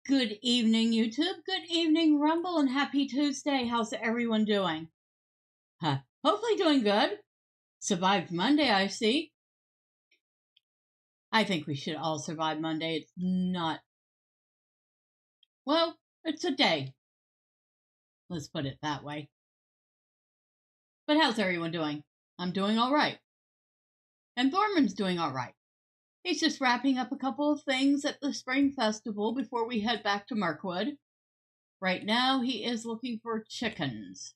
Good evening, YouTube. Good evening, Rumble, and happy Tuesday. How's everyone doing? Hopefully doing good. Survived Monday, I see. I think we should all survive Monday. It's not... Well, it's a day. Let's put it that way. But how's everyone doing? I'm doing all right. And Thormurn's doing all right. He's just wrapping up a couple of things at the Spring Festival before we head back to Mirkwood. Right now, he is looking for chickens.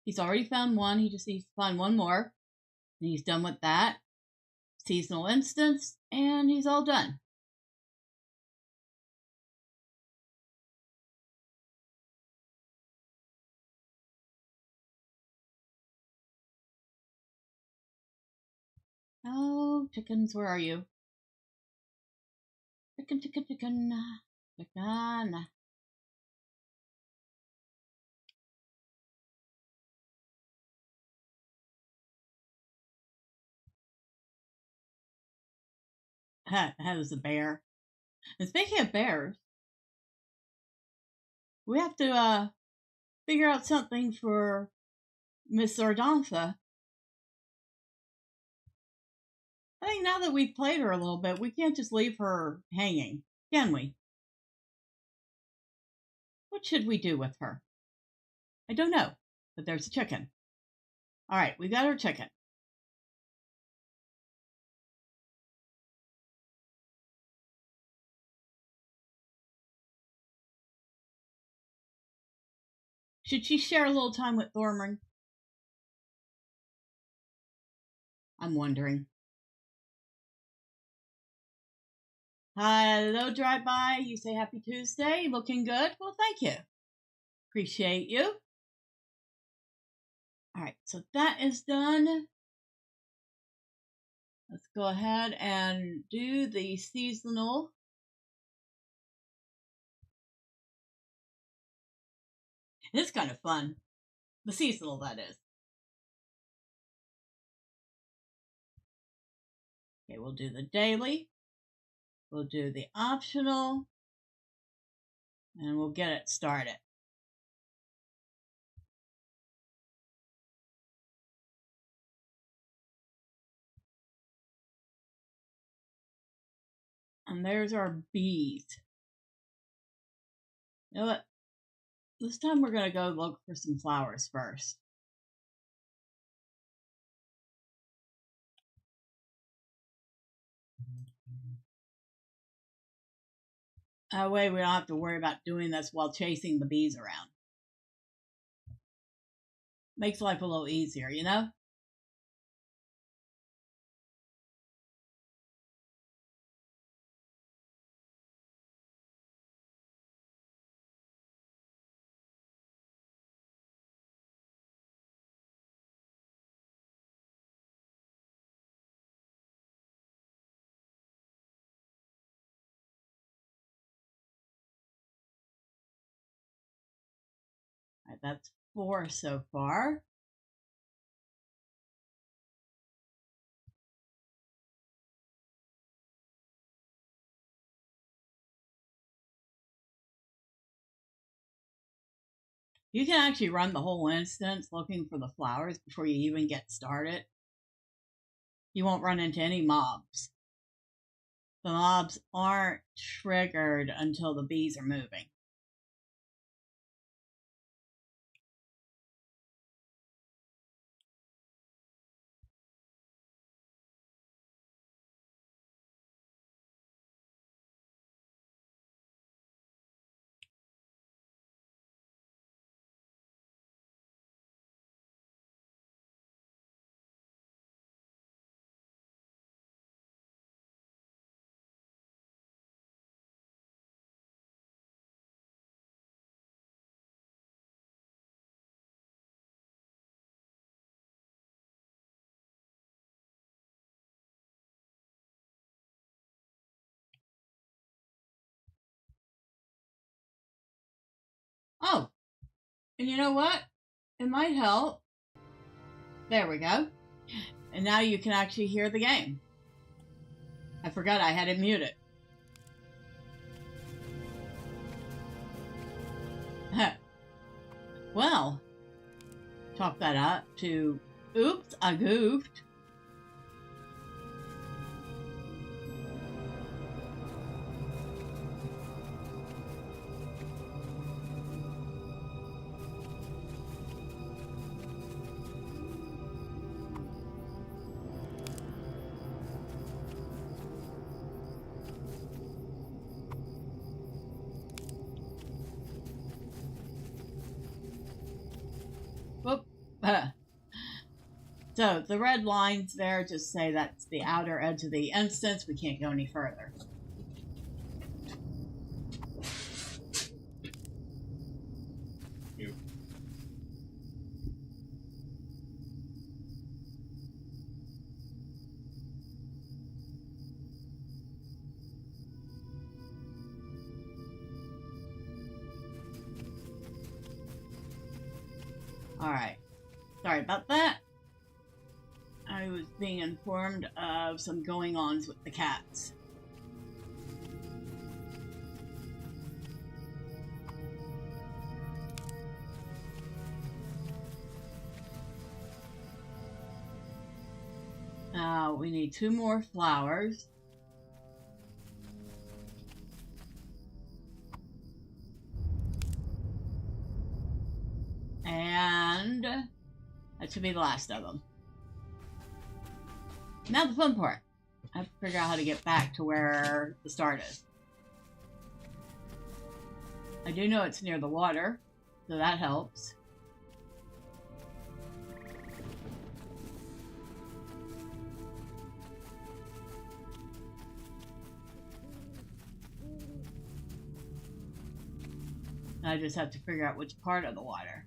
He's already found one. He just needs to find one more. And he's done with that. Seasonal instance, and he's all done. Oh, chickens, where are you? Chicken, chicken, chicken, chicken. That was a bear. And speaking of bears, we have to figure out something for Miss Ordantha. I think now that we've played her a little bit, we can't just leave her hanging, can we? What should we do with her? I don't know, but there's a chicken. All right, we got our chicken. Should she share a little time with Thormurn? I'm wondering. Hello, drive-by. You say happy Tuesday. Looking good? Well, thank you. Appreciate you. All right, so that is done. Let's go ahead and do the seasonal. It's kind of fun. The seasonal, that is. Okay, we'll do the daily. We'll do the optional. And we'll get it started. And there's our bees. You know what? This time we're going to go look for some flowers first. That way we don't have to worry about doing this while chasing the bees around. Makes life a little easier, you know? All right, that's 4 so far. You can actually run the whole instance looking for the flowers before you even get started. You won't run into any mobs. The mobs aren't triggered until the bees are moving. Oh, and you know what? It might help. There we go. And now you can actually hear the game. I forgot I had it muted. Well, chalk that up to, oops, I goofed. Whoop. So the red lines there just say that's the outer edge of the instance. We can't go any further. Alright. Sorry about that. I was being informed of some going-ons with the cats. We need 2 more flowers. And that should be the last of them. Now the fun part. I have to figure out how to get back to where the start is. I do know it's near the water, so that helps. I just have to figure out which part of the water.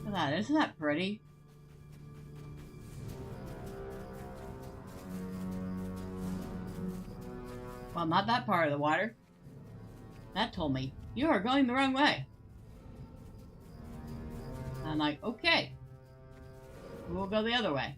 Look at that, isn't that pretty? Well, not that part of the water. That told me, you are going the wrong way. I'm like, okay. We'll go the other way.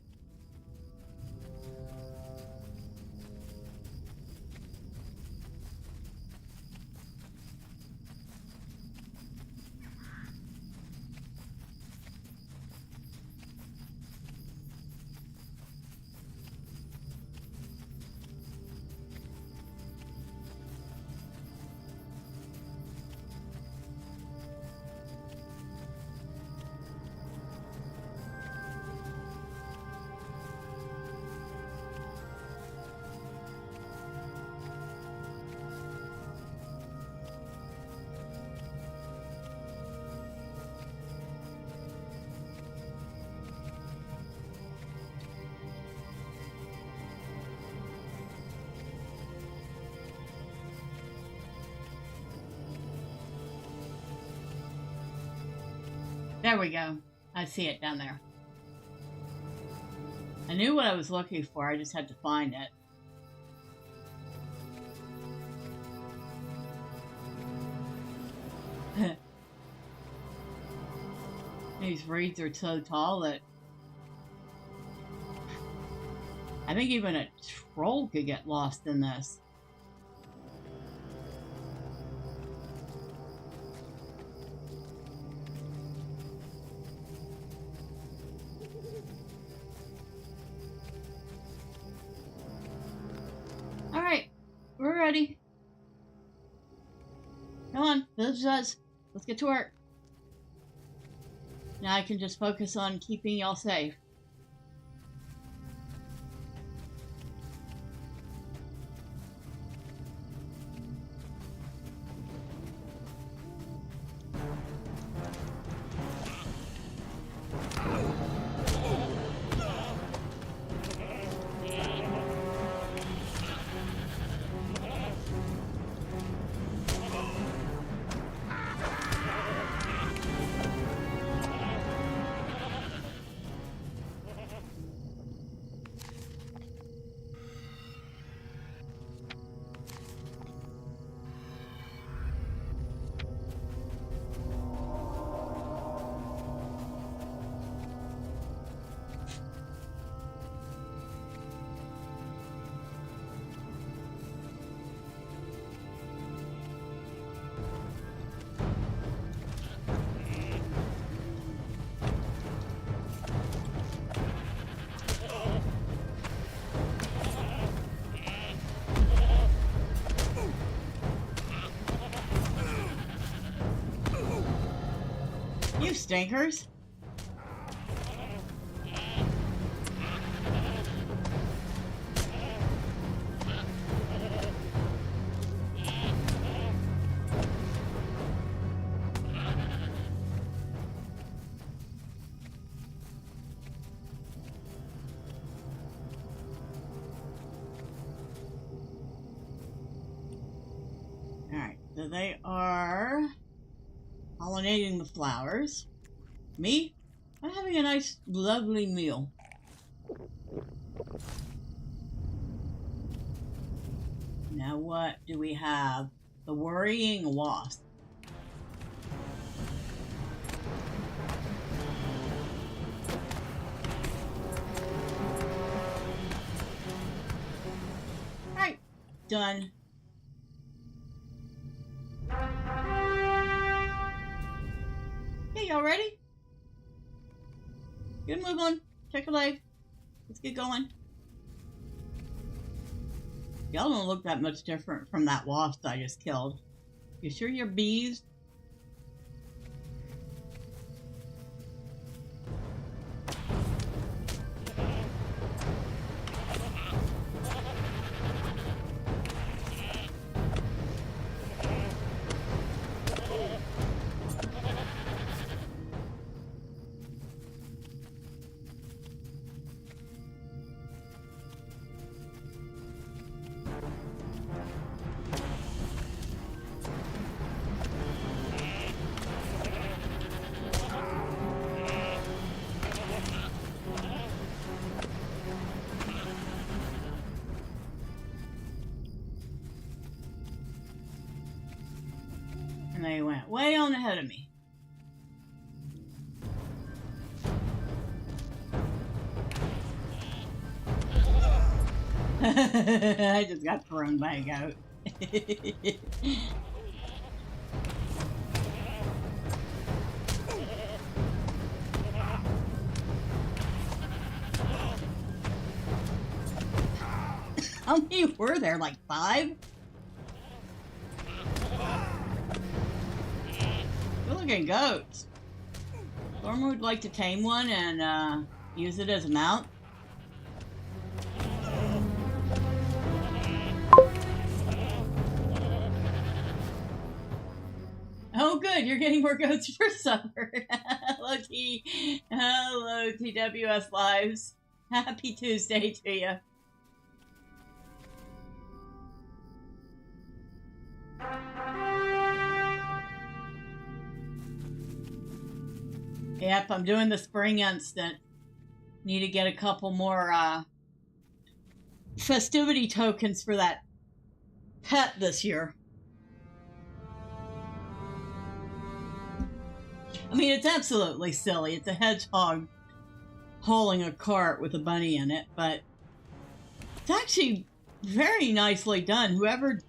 There we go. I see it down there. I knew what I was looking for, I just had to find it. These reeds are so tall that I think even a troll could get lost in this. Alright, we're ready. Come on, villagers, let's get to work. Now I can just focus on keeping y'all safe. You stinkers. Alright, so they are pollinating the flowers. Me? I'm having a nice, lovely meal. Now what do we have? The worrying wasp. Alright, done. Hey, y'all ready? Good, move on. Check a leg. Let's get going. Y'all don't look that much different from that wasp I just killed. You sure you're bees? And they went way on ahead of me. I just got thrown by a goat. How many were there? Like 5? Good looking goats. Thormurn would like to tame one and use it as a mount. Oh good, you're getting more goats for supper. Hello TWS Lives. Happy Tuesday to you. Yep, I'm doing the spring instant. Need to get a couple more festivity tokens for that pet this year. I mean, it's absolutely silly. It's a hedgehog hauling a cart with a bunny in it, but it's actually very nicely done. Whoever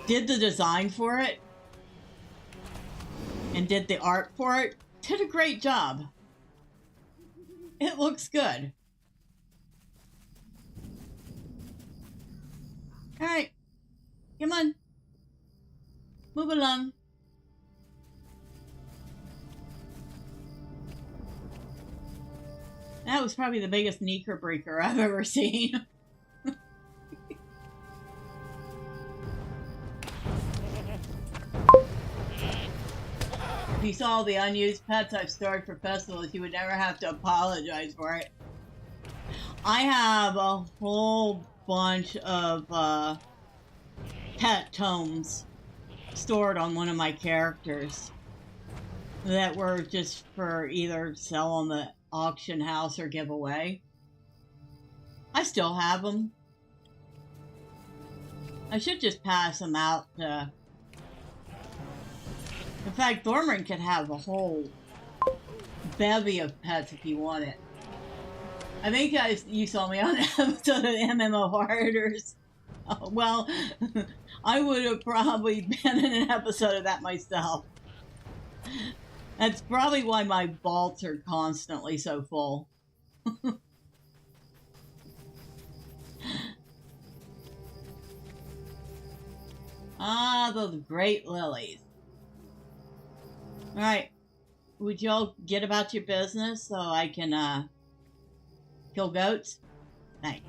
did the design for it and did the art for it did a great job. It looks good. Alright. Come on. Move along. That was probably the biggest kneeker breaker I've ever seen. If you saw the unused pets I've stored for festivals, you would never have to apologize for it. I have a whole bunch of pet tomes stored on one of my characters that were just for either sell on the auction house or give away. I still have them. I should just pass them out to... In fact, Thormurn could have a whole bevy of pets if he wanted. I think you saw me on an episode of MMO Hoarders. Oh, well, I would have probably been in an episode of that myself. That's probably why my vaults are constantly so full. Ah, those great lilies. Alright. Would y'all get about your business so I can, kill goats? Thanks.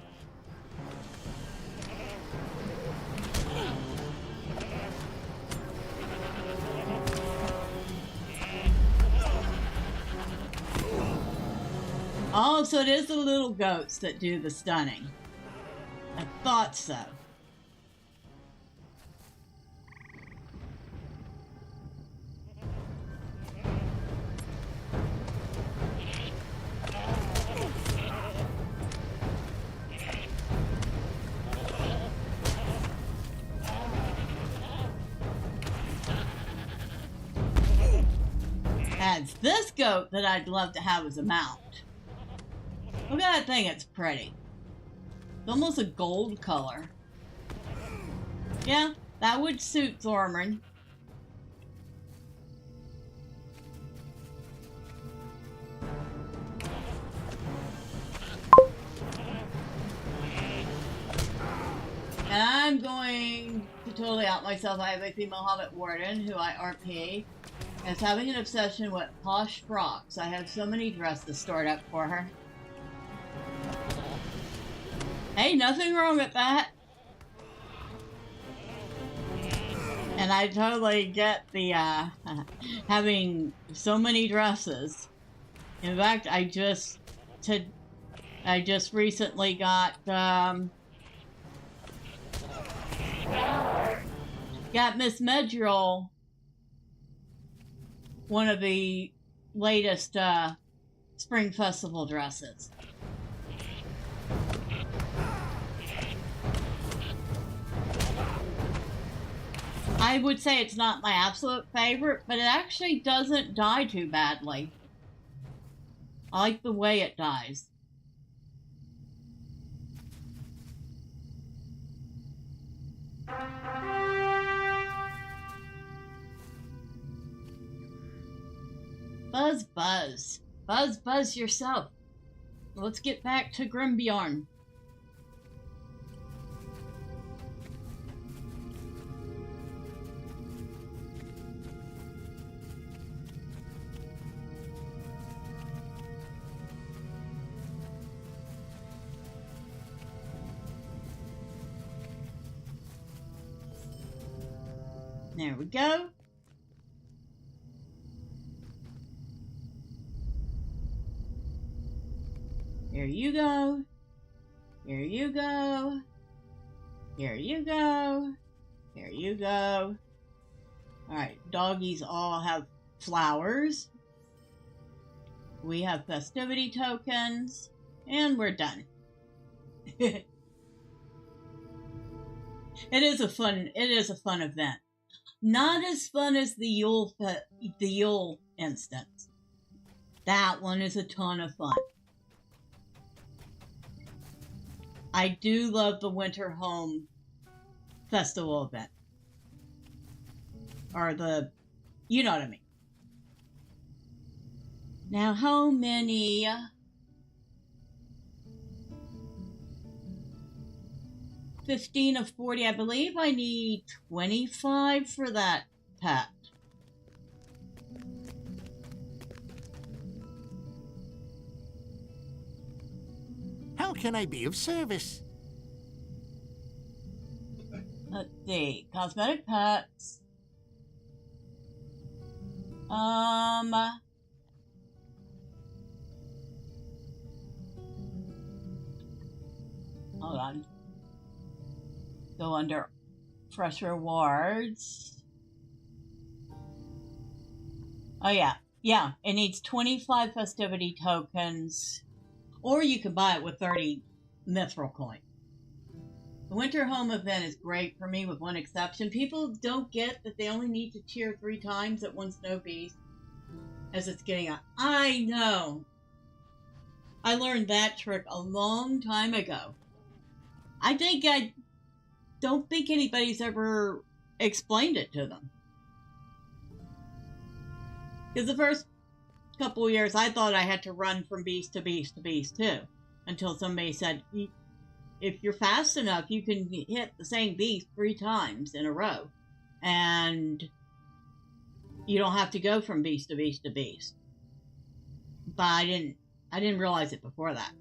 Oh, so it is the little goats that do the stunning. I thought so. That's this goat that I'd love to have as a mount. Look at that thing, it's pretty. It's almost a gold color. Yeah, that would suit Thormurn. And I'm going to totally out myself. I have a female hobbit warden who I RP is having an obsession with posh frocks. I have so many dresses stored up for her. Hey, nothing wrong with that. And I totally get the having so many dresses. In fact, I just recently got Miss Medrill one of the latest Spring Festival dresses. I would say it's not my absolute favorite, but it actually doesn't die too badly. I like the way it dies. Buzz, buzz. Buzz, buzz yourself. Let's get back to Grimbjorn. There we go. Here you go. Here you go. Here you go. Here you go. Alright, doggies all have flowers. We have festivity tokens. And we're done. It is a fun event. Not as fun as the Yule instance. That one is a ton of fun. I do love the Winter Home Festival event. Or you know what I mean. Now, how many... 15 of 40. I believe I need 25 for that pet. How can I be of service? Let's see. Cosmetic pets. Hold on. Go under fresh rewards. Oh yeah. Yeah, it needs 25 festivity tokens. Or you can buy it with 30 mithril coin. The Winter Home event is great for me with one exception. People don't get that they only need to cheer 3 times at one snow beast as it's getting up. I know. I learned that trick a long time ago. I don't think anybody's ever explained it to them. Because the first couple of years, I thought I had to run from beast to beast to beast too. Until somebody said, if you're fast enough, you can hit the same beast 3 times in a row. And you don't have to go from beast to beast to beast. But I didn't realize it before that.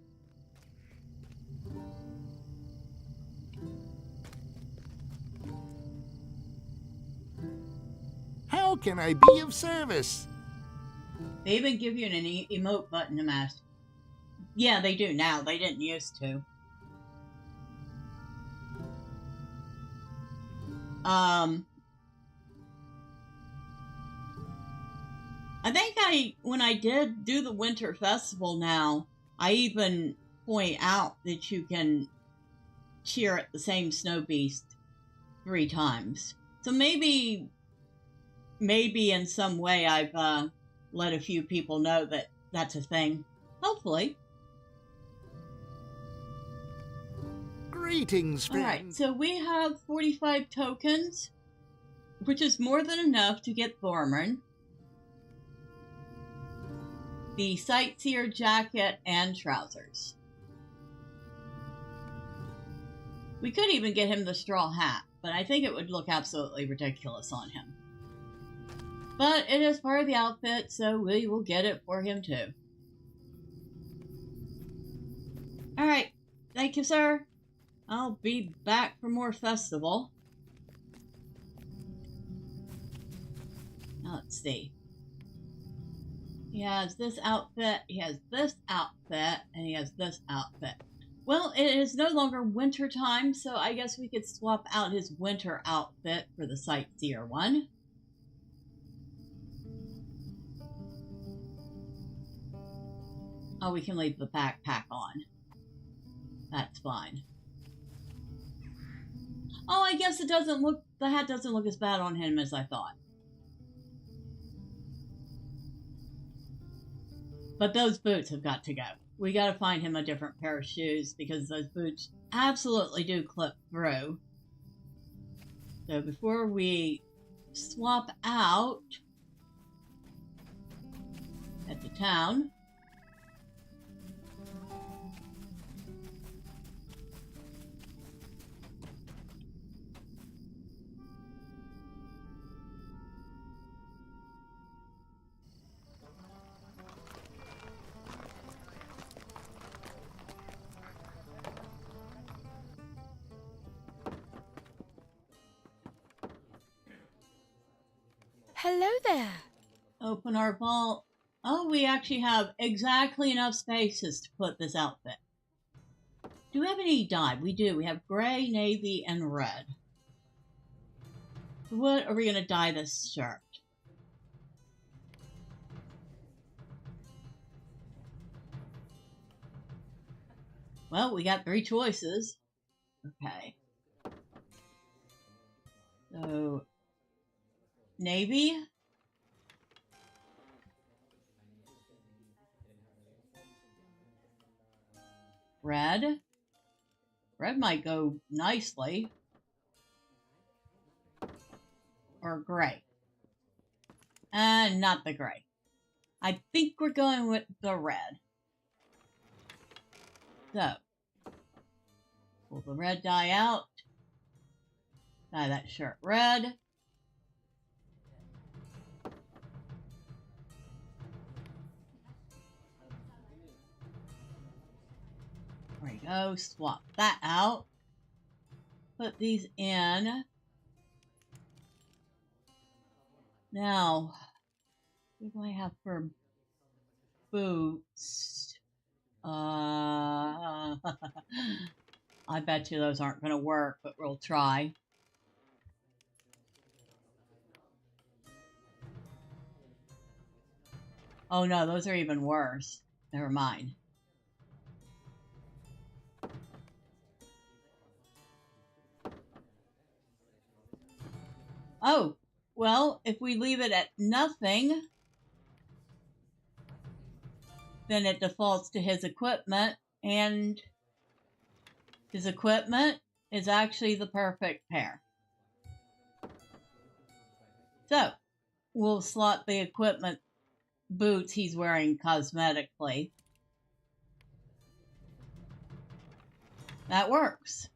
How can I be of service? They even give you an emote button to mash. Yeah, they do now. They didn't used to. I think when I did do the winter festival now, I even point out that you can cheer at the same snow beast 3 times. So maybe in some way I've let a few people know that that's a thing. Hopefully. Greetings, friend. Alright, so we have 45 tokens, which is more than enough to get Thormurn, the sightseer jacket, and trousers. We could even get him the straw hat, but I think it would look absolutely ridiculous on him. But it is part of the outfit, so we will get it for him too. Alright, thank you, sir. I'll be back for more festival. Now let's see. He has this outfit, he has this outfit, and he has this outfit. Well, it is no longer winter time, so I guess we could swap out his winter outfit for the sightseer one. Oh, we can leave the backpack on. That's fine. Oh, I guess the hat doesn't look as bad on him as I thought. But those boots have got to go. We got to find him a different pair of shoes because those boots absolutely do clip through. So before we swap out at the town, Hello there. open our vault. Oh, we actually have exactly enough spaces to put this outfit. Do we have any dye? We do. We have gray, navy, and red. What are we going to dye this shirt? Well, we got 3 choices. Okay. So, navy. Red. Red might go nicely. Or gray. And not the gray. I think we're going with the red. So, pull the red dye out. Dye that shirt red. There we go. Swap that out. Put these in. Now, what do I have for boots? I bet you those aren't going to work, but we'll try. Oh no, those are even worse. Never mind. Oh, well, if we leave it at nothing, then it defaults to his equipment, and his equipment is actually the perfect pair. So, we'll slot the equipment boots he's wearing cosmetically. That works.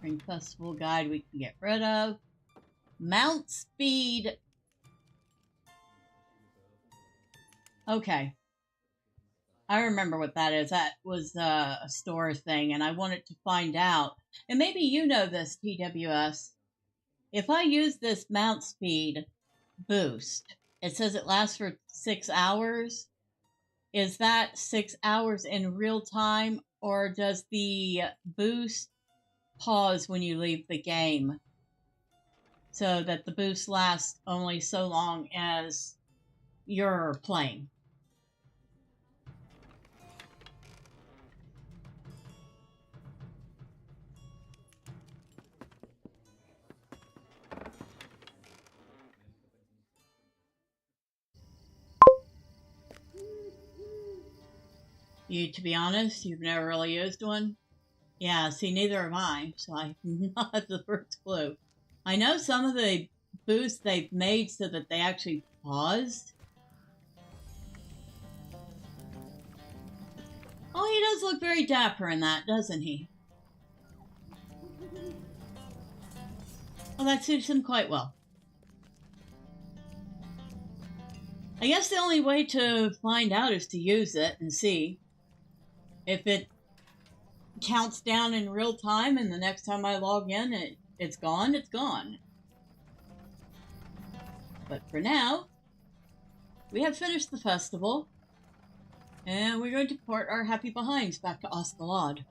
Spring Festival Guide we can get rid of. Mount Speed. Okay. I remember what that is. That was a store thing, and I wanted to find out. And maybe you know this, TWS. If I use this Mount Speed boost, it says it lasts for 6 hours. Is that 6 hours in real time, or does the boost pause when you leave the game? So that the boost lasts only so long as you're playing. To be honest, you've never really used one? Yeah, see, neither have I, so I have not the first clue. I know some of the boosts they've made so that they actually paused. Oh, he does look very dapper in that, doesn't he? Well, that suits him quite well. I guess the only way to find out is to use it and see. If it counts down in real time and the next time I log in, it's gone, it's gone. But for now, we have finished the festival, and we're going to port our happy behinds back to Oscalad.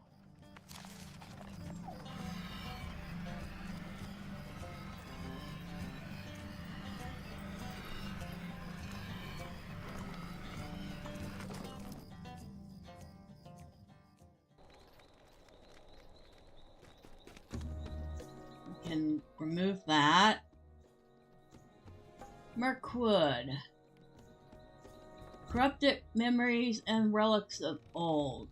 Can remove that. Mirkwood. Corrupted memories and relics of old.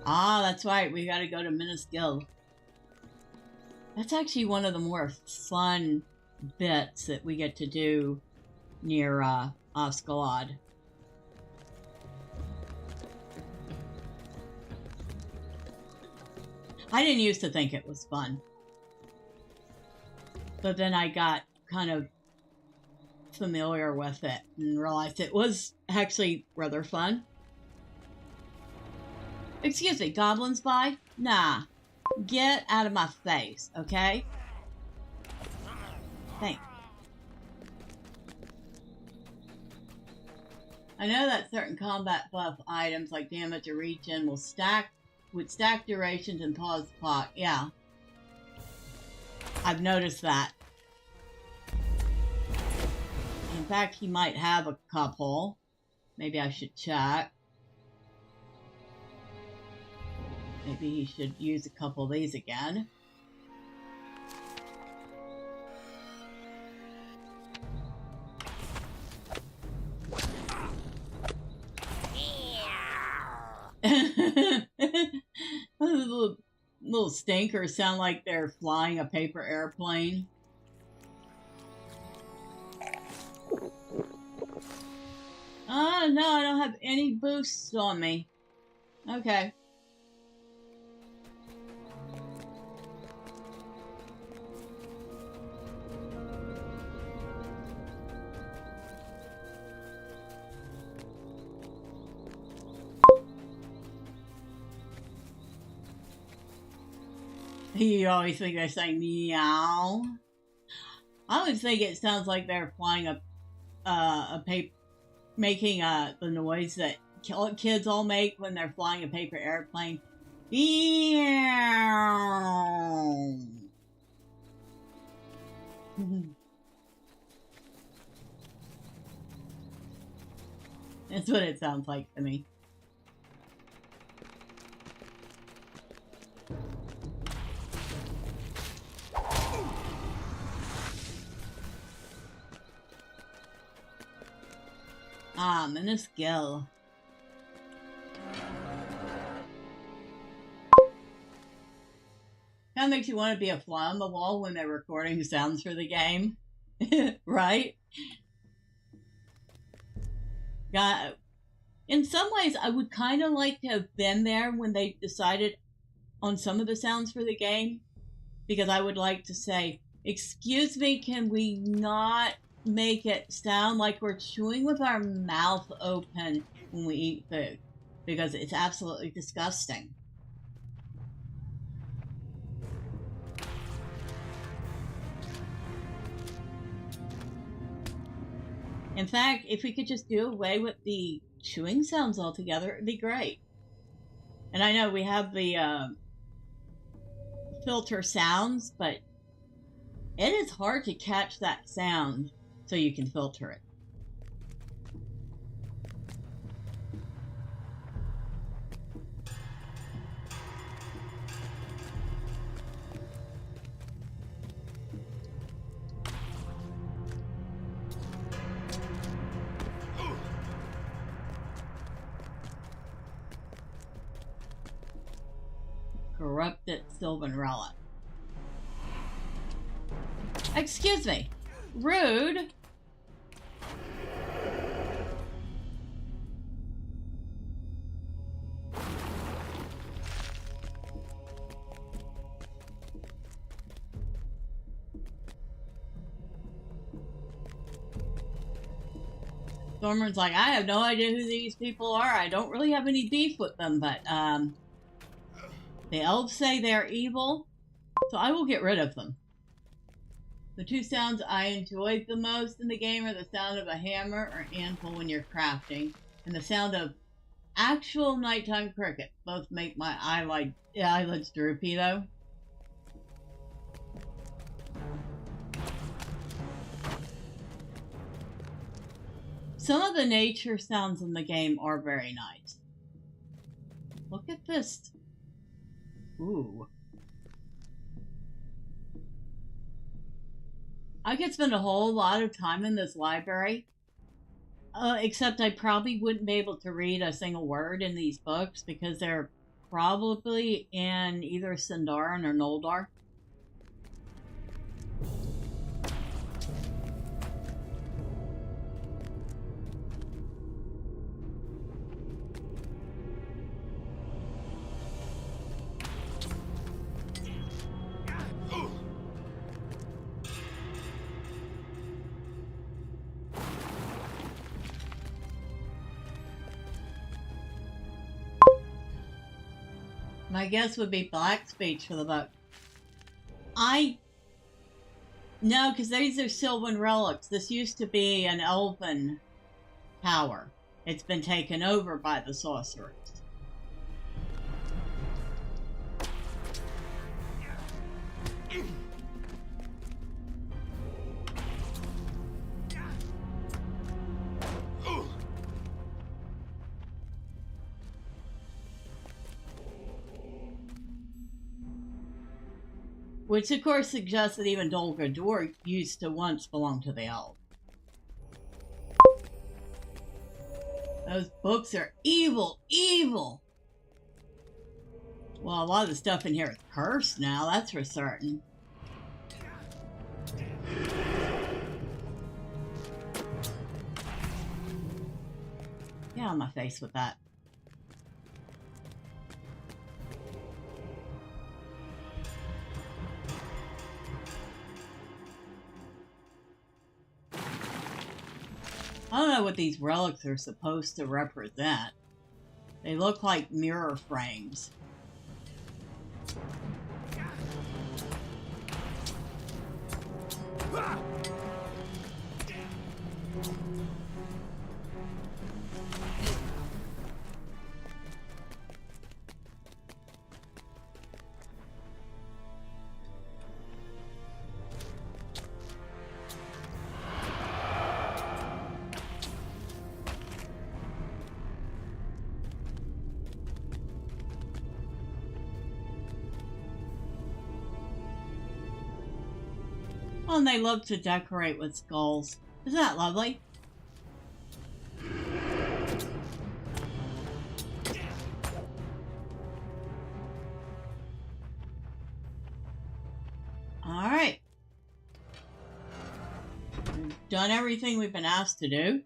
Ah, that's right. We gotta go to Minas Guild. That's actually one of the more fun bits that we get to do near Oscalad. I didn't used to think it was fun. But then I got kind of familiar with it and realized it was actually rather fun. Excuse me, goblins by? Nah. Get out of my face, okay? Thanks. I know that certain combat buff items like damage or regen will stack with stack durations and pause the clock. Yeah. I've noticed that. In fact, he might have a couple. Maybe I should check. Maybe he should use a couple of these again. Those little stinkers sound like they're flying a paper airplane. Oh, no, I don't have any boosts on me. Okay. You always think they're saying meow. I always think it sounds like they're flying a paper, making the noise that kids all make when they're flying a paper airplane. Meow. That's what it sounds like to me. Ah, Minas Guild. Kind of makes you want to be a fly on the wall when they're recording sounds for the game. Right? In some ways, I would kind of like to have been there when they decided on some of the sounds for the game, because I would like to say, excuse me, can we not make it sound like we're chewing with our mouth open when we eat food? Because it's absolutely disgusting. In fact, if we could just do away with the chewing sounds altogether, it'd be great. And I know we have the filter sounds, but it is hard to catch that sound so you can filter it. Corrupted Sylvan Relic. Excuse me. Rude. Thormurn's like, I have no idea who these people are. I don't really have any beef with them, but the elves say they're evil, so I will get rid of them. The two sounds I enjoyed the most in the game are the sound of a hammer or anvil when you're crafting, and the sound of actual nighttime cricket. Both make my eyelids droopy, though. Some of the nature sounds in the game are very nice. Look at this. Ooh. I could spend a whole lot of time in this library, except I probably wouldn't be able to read a single word in these books because they're probably in either Sindarin or Noldor. My guess would be black speech for the book. No, because these are Sylvan relics. This used to be an elven tower. It's been taken over by the sorcerers. Which, of course, suggests that even Dol Guldur used to once belong to the elves. Those books are evil, evil! Well, a lot of the stuff in here is cursed now, that's for certain. Get on my face with that. I don't know what these relics are supposed to represent. They look like mirror frames. Oh, and they love to decorate with skulls. Isn't that lovely? Alright. We've done everything we've been asked to do.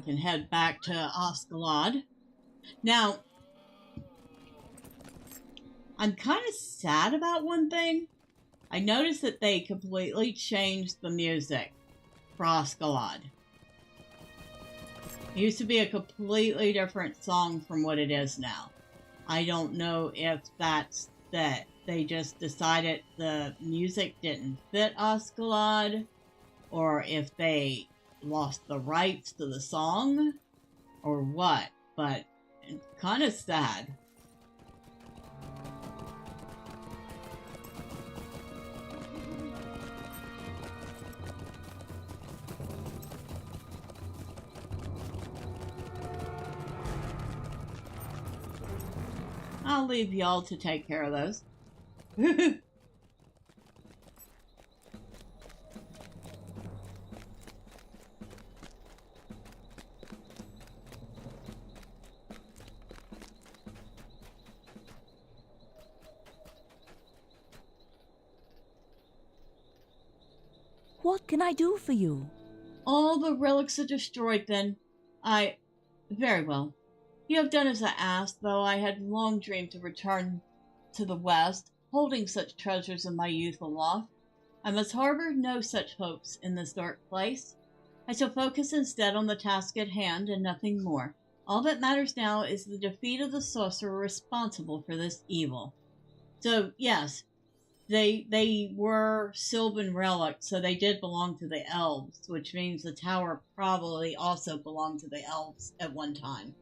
can head back to Oskalod. Now, I'm kind of sad about one thing. I noticed that they completely changed the music for Oskalod. It used to be a completely different song from what it is now. I don't know if that's that they just decided the music didn't fit Oskalod, or if they lost the rights to the song, or what, but it's kind of sad. I'll leave y'all to take care of those. What can I do for you? All the relics are destroyed then. Very well. You have done as I asked, though I had long dreamed to return to the West, holding such treasures in my youth aloft. I must harbor no such hopes in this dark place. I shall focus instead on the task at hand and nothing more. All that matters now is the defeat of the sorcerer responsible for this evil. So, yes, they were Sylvan relics, so they did belong to the elves, which means the tower probably also belonged to the elves at one time.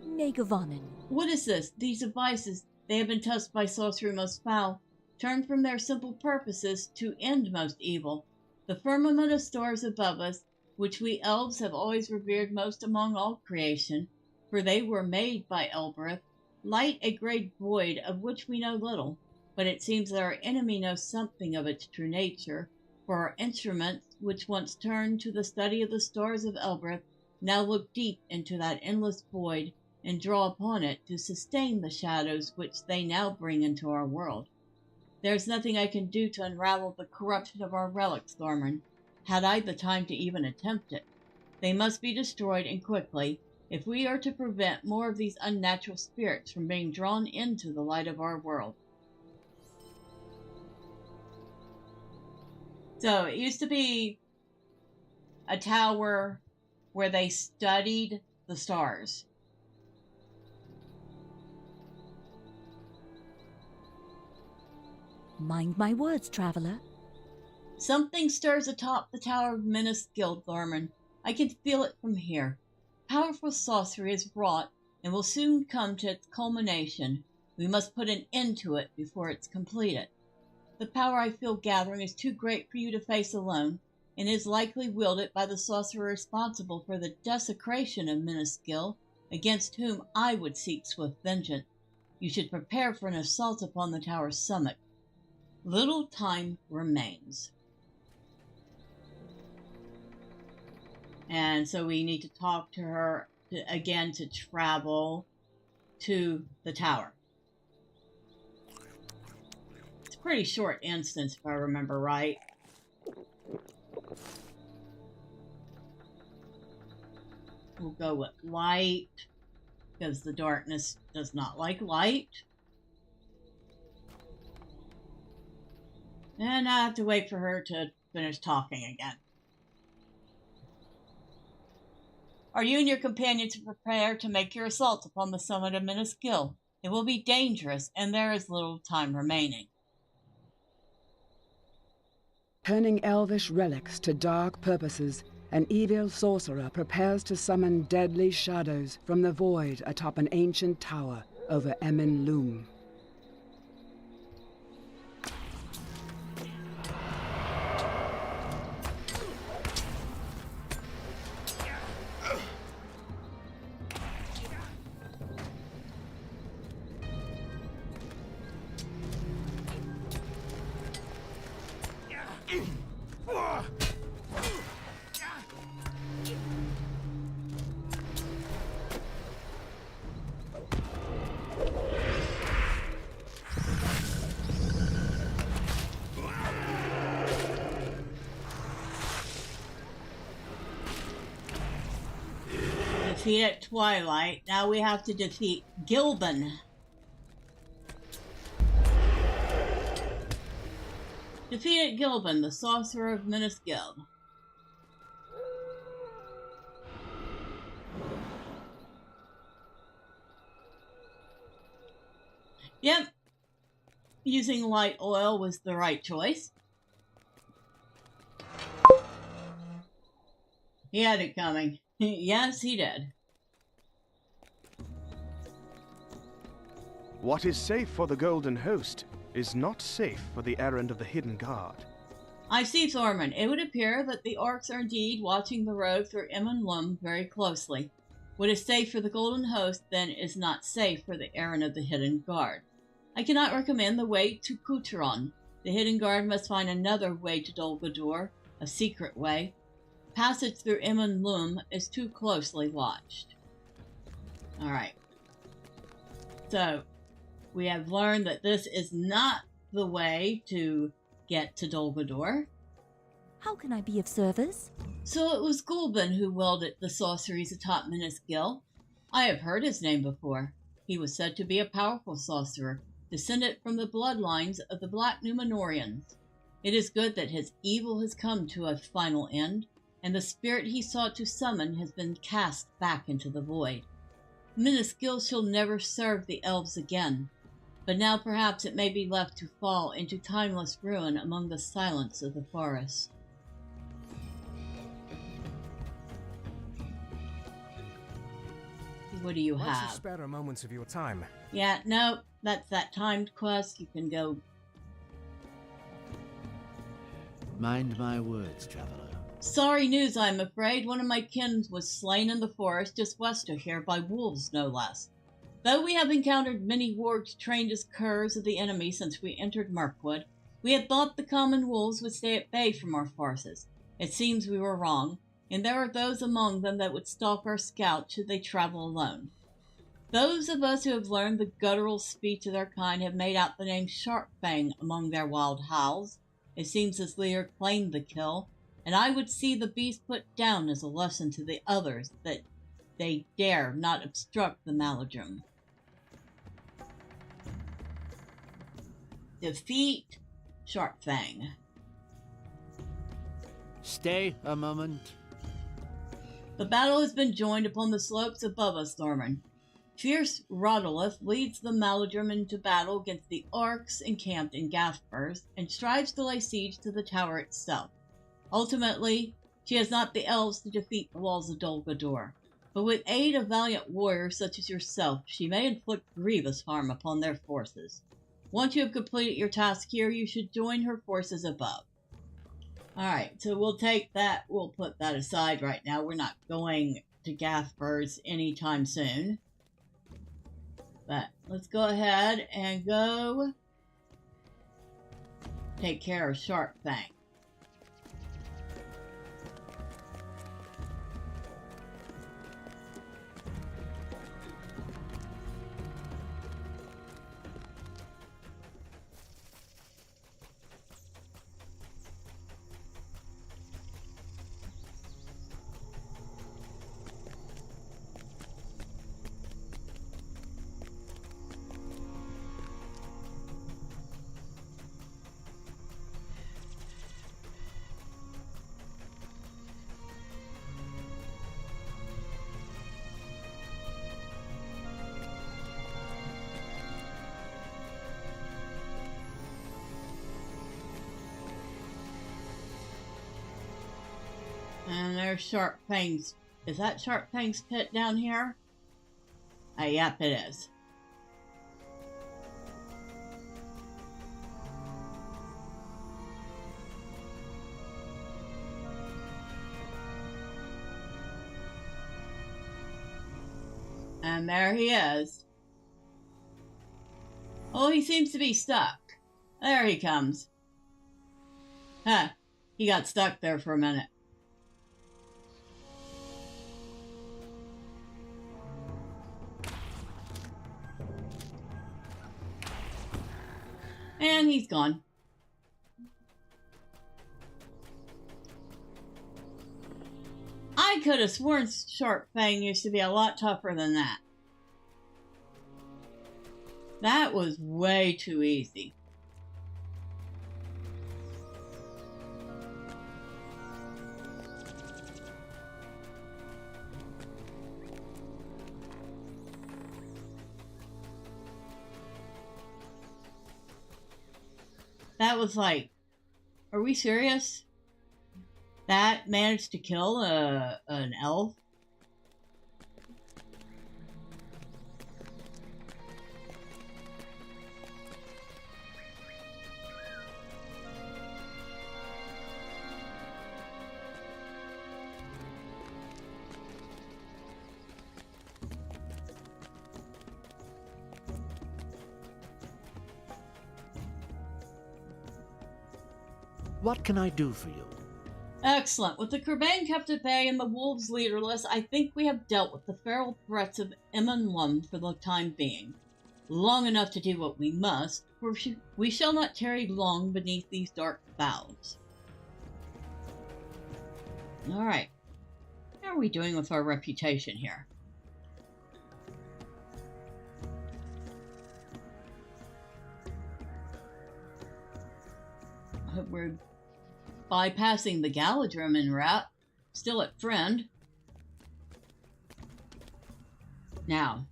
Negavanen. What is this? These devices, they have been touched by sorcery most foul, turned from their simple purposes to end most evil. The firmament of stars above us, which we elves have always revered most among all creation, for they were made by Elbereth, light a great void of which we know little, but it seems that our enemy knows something of its true nature, for our instruments, which once turned to the study of the stars of Elbereth, now look deep into that endless void, and draw upon it to sustain the shadows which they now bring into our world. There is nothing I can do to unravel the corruption of our relics, Thormurn, had I the time to even attempt it. They must be destroyed, and quickly, if we are to prevent more of these unnatural spirits from being drawn into the light of our world. So, it used to be a tower where they studied the stars. Mind my words, traveler. Something stirs atop the tower of Mirkwood, Thormurn. I can feel it from here. Powerful sorcery is wrought and will soon come to its culmination. We must put an end to it before it's completed. The power I feel gathering is too great for you to face alone, and is likely wielded by the sorcerer responsible for the desecration of Mirkwood, against whom I would seek swift vengeance. You should prepare for an assault upon the tower's summit. Little time remains. And so we need to talk to her again to travel to the tower. It's a pretty short instance, if I remember right. We'll go with light, because the darkness does not like light. And I have to wait for her to finish talking again. Are you and your companions prepared to make your assault upon the summit of Mirkwood? It will be dangerous, and there is little time remaining. Turning elvish relics to dark purposes, an evil sorcerer prepares to summon deadly shadows from the void atop an ancient tower over Emin Loom. defeated Twilight. Now we have to defeat Gilban. Defeated Gilban, the sorcerer of Minas Guild. Yep. Using light oil was the right choice. He had it coming. Yes, he did. What is safe for the Golden Host is not safe for the errand of the Hidden Guard. I see, Thormurn. It would appear that the orcs are indeed watching the road through Emon very closely. What is safe for the Golden Host, then, is not safe for the errand of the Hidden Guard. I cannot recommend the way to Couturon. The Hidden Guard must find another way to Dol Guldur, a secret way. Passage through Emon is too closely watched. Alright. So, we have learned that this is not the way to get to Dol Guldur. How can I be of service? So it was Gulban who wielded the sorceries atop Minas Guild. I have heard his name before. He was said to be a powerful sorcerer, descended from the bloodlines of the Black Numenorians. It is good that his evil has come to a final end, and the spirit he sought to summon has been cast back into the void. Minas Guild shall never serve the elves again, but now perhaps it may be left to fall into timeless ruin among the silence of the forest. What do you Why don't have? you spare her moments of your time? Yeah, no, that's that timed quest. You can go. Mind my words, traveler. Sorry news, I'm afraid. One of my kin was slain in the forest just west of here by wolves, no less. Though we have encountered many wargs trained as curs of the enemy since we entered Mirkwood, we had thought the common wolves would stay at bay from our forces. It seems we were wrong, and there are those among them that would stalk our scouts should they travel alone. Those of us who have learned the guttural speech of their kind have made out the name Sharpfang among their wild howls. It seems this leader claimed the kill, and I would see the beast put down as a lesson to the others that they dare not obstruct the Maladrim. Defeat Sharpfang. Stay a moment. The battle has been joined upon the slopes above us, Thormurn. Fierce Rodolith leads the Maladrim into battle against the orcs encamped in Gathburst and strives to lay siege to the tower itself. Ultimately, she has not the elves to defeat the walls of Dol Guldur, but with aid of valiant warriors such as yourself, she may inflict grievous harm upon their forces. Once you have completed your task here, you should join her forces above. Alright, so we'll take that, we'll put that aside right now. We're not going to Gathburst anytime soon. But let's go ahead and go take care of Sharpfang. And there's Sharpfang's. Is that Sharpfang's pit down here? Yep, it is. And there he is. Oh, he seems to be stuck. There he comes. Huh. He got stuck there for a minute. And he's gone. I could have sworn Sharp Fang used to be a lot tougher than that. That was way too easy. That was like, are we serious? That managed to kill an elf? What can I do for you? Excellent. With the Kerbane kept at bay and the wolves leaderless, I think we have dealt with the feral threats of Lum for the time being. Long enough to do what we must, for we shall not tarry long beneath these dark boughs. Alright. How are we doing with our reputation here? We're bypassing the Galadrim en route, still at friend. Now,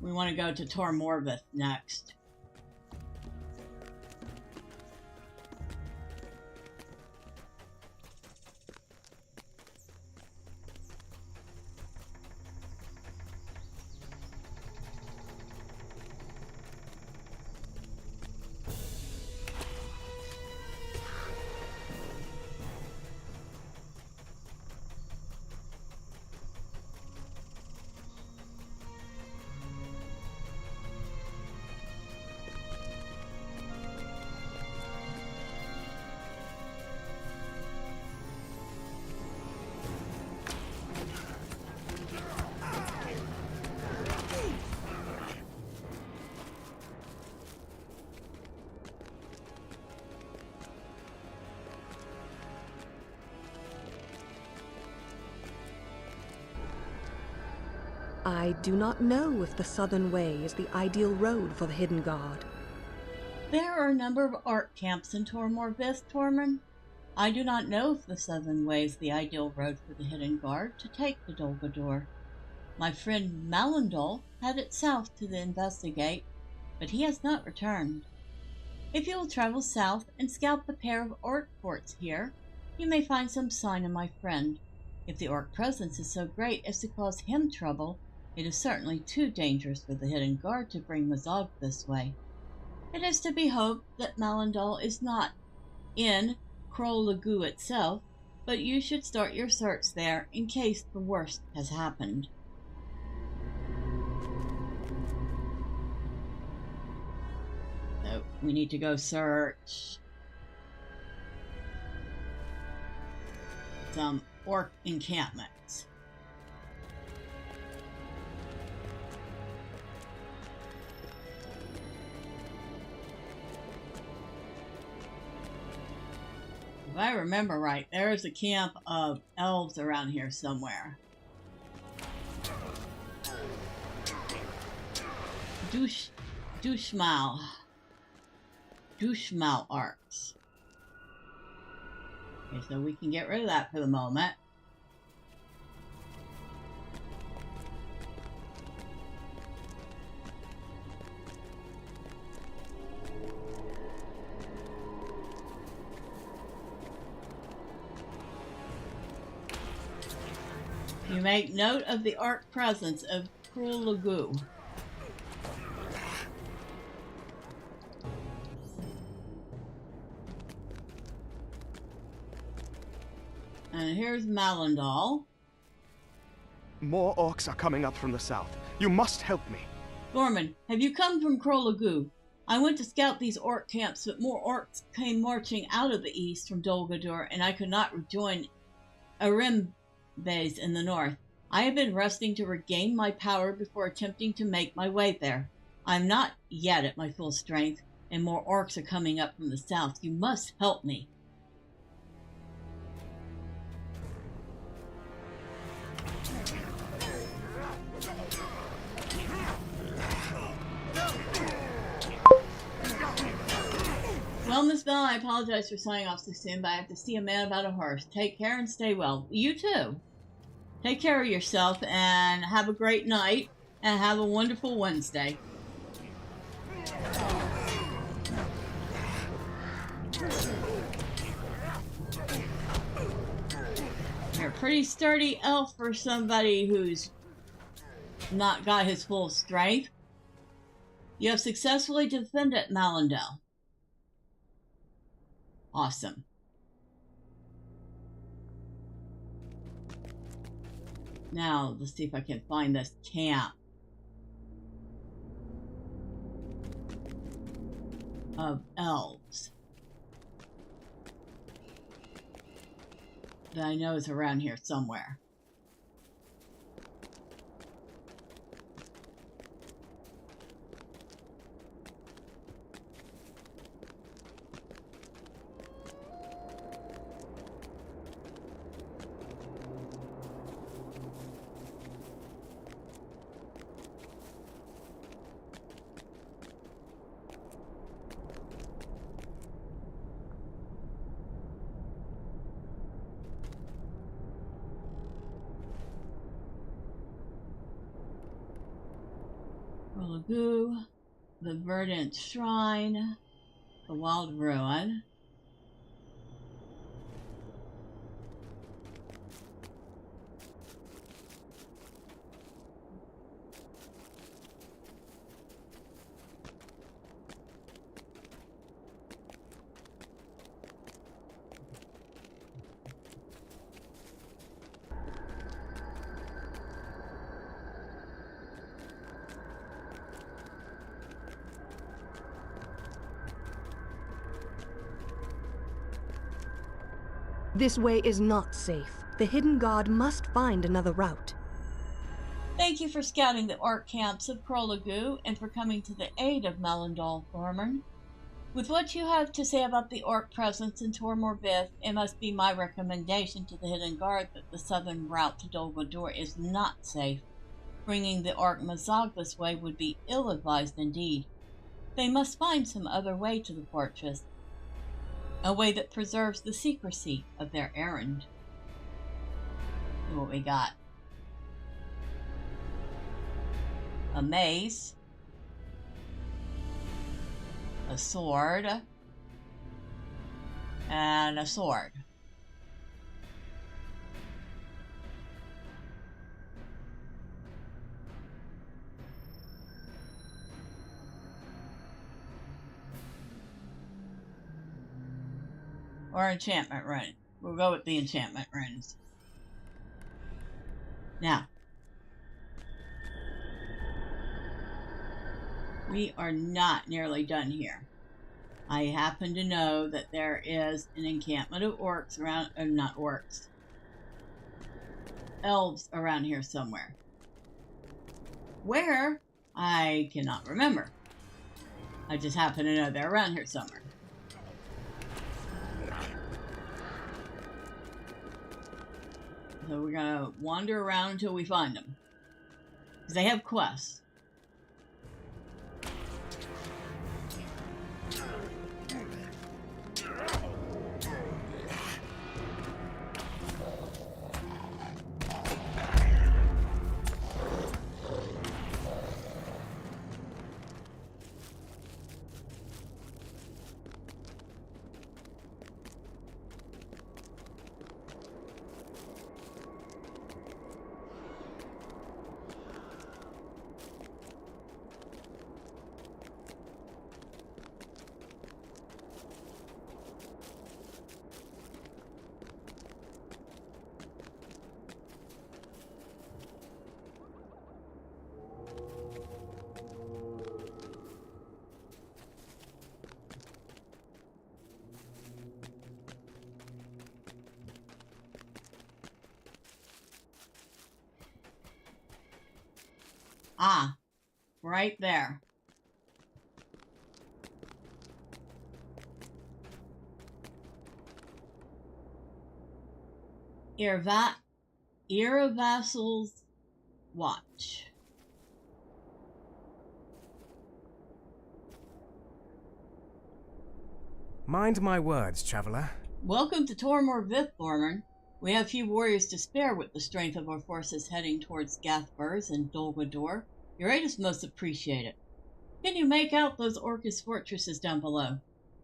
we want to go to Thormurn next. I do not know if the Southern Way is the ideal road for the Hidden Guard. There are a number of art camps in Thormurn, Thormurn. I do not know if the Southern Way is the ideal road for the Hidden Guard to take to Dol Guldur. My friend Malindol headed south to investigate, but he has not returned. If you will travel south and scout the pair of orc forts here, you may find some sign of my friend. If the orc presence is so great as to cause him trouble, it is certainly too dangerous for the Hidden Guard to bring Mazog this way. It is to be hoped that Malindol is not in Crowlagoo itself, but you should start your search there in case the worst has happened. So we need to go search some orc encampments. If I remember right, there is a camp of elves around here somewhere. Dushmal arcs. Okay, so we can get rid of that for the moment. You make note of the arc presence of Crowlagoo. And here's Malindol. More orcs are coming up from the south. You must help me. Thormurn, have you come from Crowlagoo? I went to scout these orc camps, but more orcs came marching out of the east from Dol Guldur, and I could not rejoin Base in the north. I have been resting to regain my power before attempting to make my way there. I am not yet at my full strength, and more orcs are coming up from the south. You must help me. Miss Bell, I apologize for signing off so soon, but I have to see a man about a horse. Take care and stay well. You too. Take care of yourself and have a great night and have a wonderful Wednesday. You're a pretty sturdy elf for somebody who's not got his full strength. You have successfully defended Malindale. Awesome. Now, let's see if I can find this camp of elves that I know is around here somewhere. Lagoon, the Verdant Shrine, the Wild Ruin. This way is not safe. The hidden god must find another route. Thank you for scouting the orc camps of Prologu and for coming to the aid of Malindal, Thormurn. With what you have to say about the orc presence in Tormor Bith, it must be my recommendation to the hidden guard that the southern route to Dol Guldur is not safe. Bringing the orc Mazog this way would be ill-advised indeed. They must find some other way to the fortress. A way that preserves the secrecy of their errand. See what we got. A mace. A sword. And a sword. Or enchantment rune. We'll go with the enchantment runes. Now, we are not nearly done here. I happen to know that there is an encampment of orcs around, not orcs, elves around here somewhere. Where? I cannot remember. I just happen to know they're around here somewhere. So we're gonna wander around until we find them. Because they have quests. Ah, right there. Irravassal's Watch. Mind my words, traveler. Welcome to Thormurn, Thormurn. We have few warriors to spare with the strength of our forces heading towards Gathburs and Dol Guldur. Your aid is most appreciated. Can you make out those Orcish fortresses down below?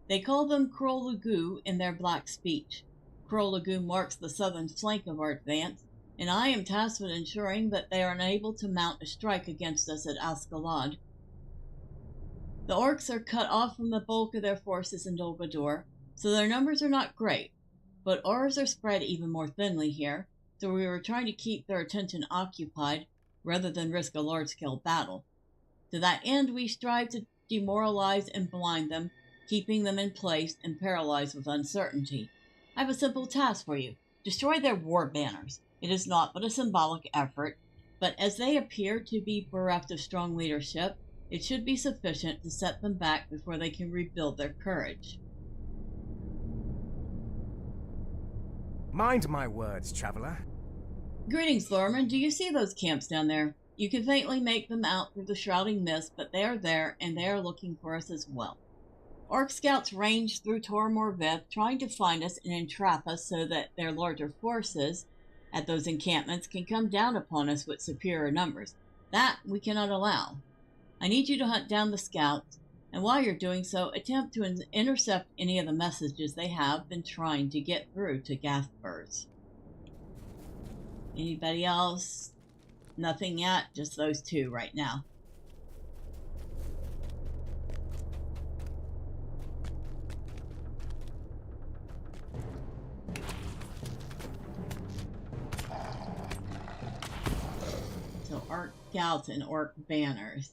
They call them Krolagu in their black speech. Krolagu marks the southern flank of our advance, and I am tasked with ensuring that they are unable to mount a strike against us at Ascalon. The Orcs are cut off from the bulk of their forces in Dol Guldur, so their numbers are not great, but ours are spread even more thinly here, so we were trying to keep their attention occupied rather than risk a large-scale battle. To that end, we strive to demoralize and blind them, keeping them in place and paralyzed with uncertainty. I have a simple task for you. Destroy their war banners. It is not but a symbolic effort, but as they appear to be bereft of strong leadership, it should be sufficient to set them back before they can rebuild their courage. Mind my words, traveler. Greetings, Thormurn. Do you see those camps down there? You can faintly make them out through the shrouding mist, but they are there, and they are looking for us as well. Orc scouts range through Thormurn, trying to find us and entrap us so that their larger forces at those encampments can come down upon us with superior numbers. That we cannot allow. I need you to hunt down the scouts, and while you're doing so, attempt to intercept any of the messages they have been trying to get through to Gathburs. Anybody else? Nothing yet, just those two right now. So Orc scouts and Orc banners.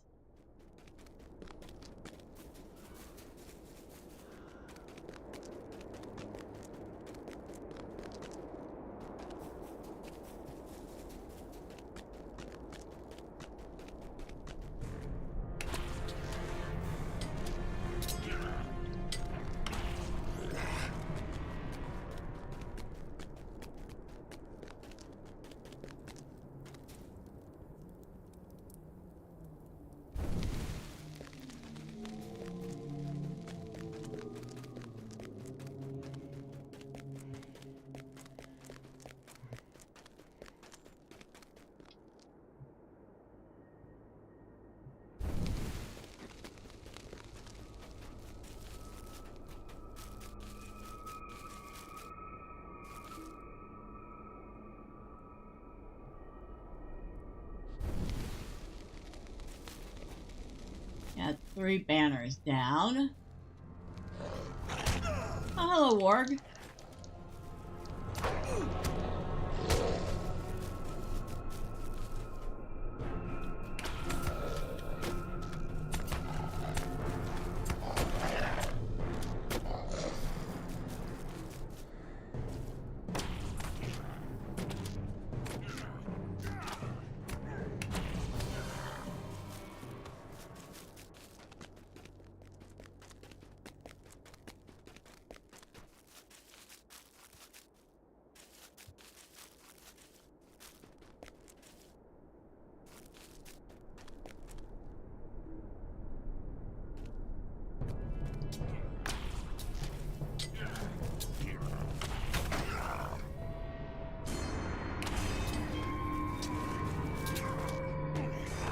Got 3 banners down. Oh, hello, Warg.